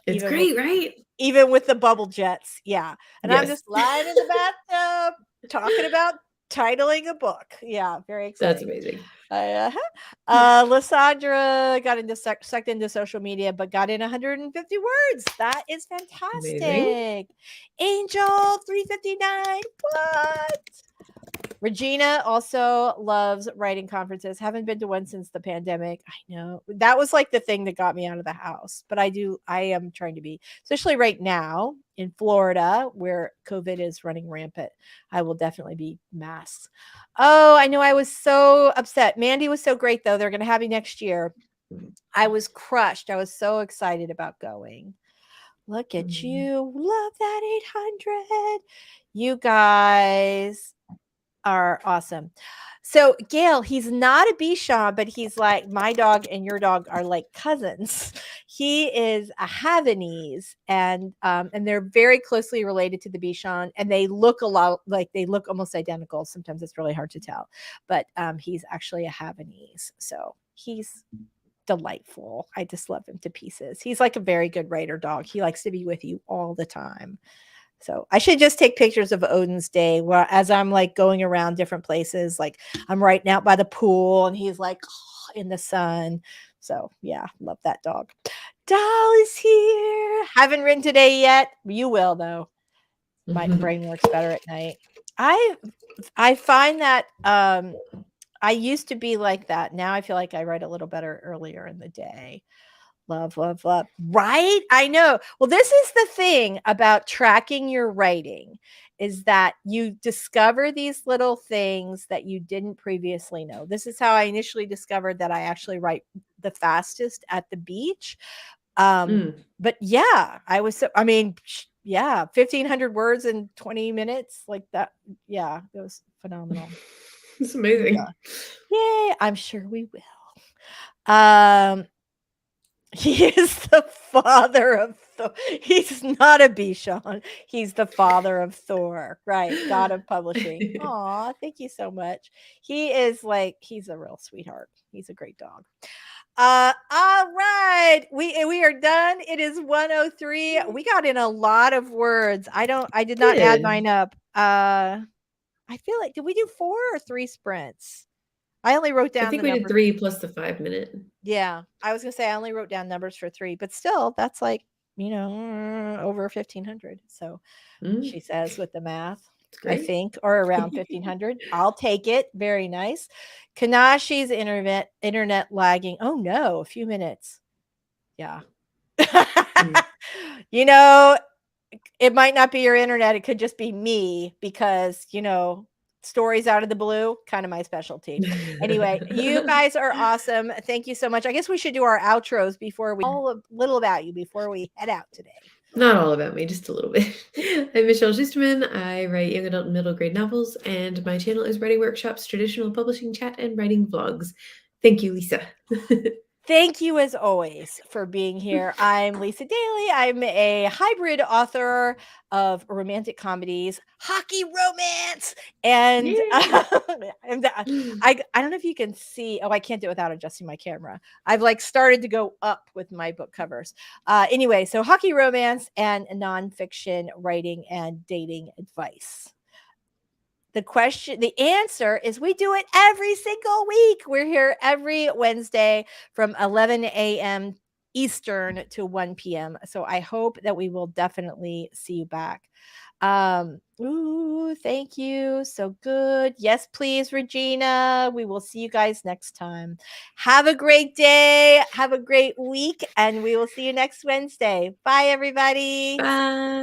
It's even with great, right? the bubble jets. Yeah. And I'm Yes. just lying in the bathtub talking about titling a book. Yeah, very That's exciting. amazing. Uh-huh. Lysandra got sucked into social media, but got in 150 words. That is Amazing. fantastic. Angel 359. What? Regina also loves writing conferences. Haven't been to one since the pandemic. I know. That was like the thing that got me out of the house. But I am trying to be, especially right now in Florida where COVID is running rampant. I will definitely be masked. Oh, I know. I was so upset. Mandy was so great though. They're going to have me next year. I was crushed. I was so excited about going. Look at Mhm. you. Love that 800. You guys are awesome. So Gail, he's not a Bichon, but he's like my dog and your dog are like cousins. He is a Havanese, and they're very closely related to the Bichon, and they look a lot like they look almost identical. Sometimes it's really hard to tell, but he's actually a Havanese, so he's delightful. I just love him to pieces. He's like a very good writer dog. He likes to be with you all the time. So I should just take pictures of Odin's day where as I'm like going around different places, like I'm right out by the pool and he's like in the sun. So yeah, love that dog. Doll is here. Haven't written today yet. You will though. My brain works better at night. I I find that I used to be like that. Now I feel like I write a little better earlier in the day. Love, love, love. Right? I know. Well, this is the thing about tracking your writing is that you discover these little things that you didn't previously know. This is how I initially discovered that I actually write the fastest at the beach. Um, Mm. but yeah, I mean, yeah, 1,500 words in 20 minutes like that. Yeah, it was phenomenal. It's Yeah. amazing. Yay, I'm sure we will. Um, He is the father of Thor. He's not a Bichon. He's the father of Thor, right? God of publishing. Aw, thank you so much. He is like, he's a real sweetheart. He's a great dog. All right. We are done. It is 1:03. We got in a lot of words. I did not add Good. mine up. I feel like, did we do 4 or 3 sprints? I only wrote I down think the we did numbers. 3 plus the 5-minute. Yeah, I was gonna say I only wrote down numbers for 3, but still, that's like, over 1,500. So Mm, she says with the math, it's I great. think, or around 1,500. I'll take it. Very nice. Kanashi's internet lagging. Oh no, a few minutes. Yeah. Mm. you know, it might not be your internet. It could just be me because, stories out of the blue, kind of my specialty. Anyway, you guys are awesome. Thank you so much. I guess we should do our outros before we a little about you before we head out today. Not all about me, just a little bit. I'm Michelle Schusterman. I write young adult and middle grade novels, and my channel is Writing Workshops, Traditional Publishing Chat, and Writing Vlogs. Thank you, Lisa. Thank you as always for being here. I'm Lisa Daly. I'm a hybrid author of romantic comedies, hockey romance, and Yay! I don't know if you can see. Oh, I can't do it without adjusting my camera. I've like started to go up with my book covers. Anyway, so hockey romance and nonfiction writing and dating advice. The answer is we do it every single week. We're here every Wednesday from 11 a.m. Eastern to 1 p.m. So I hope that we will definitely see you back. Thank you. So good. Yes, please, Regina. We will see you guys next time. Have a great day. Have a great week. And we will see you next Wednesday. Bye, everybody. Bye.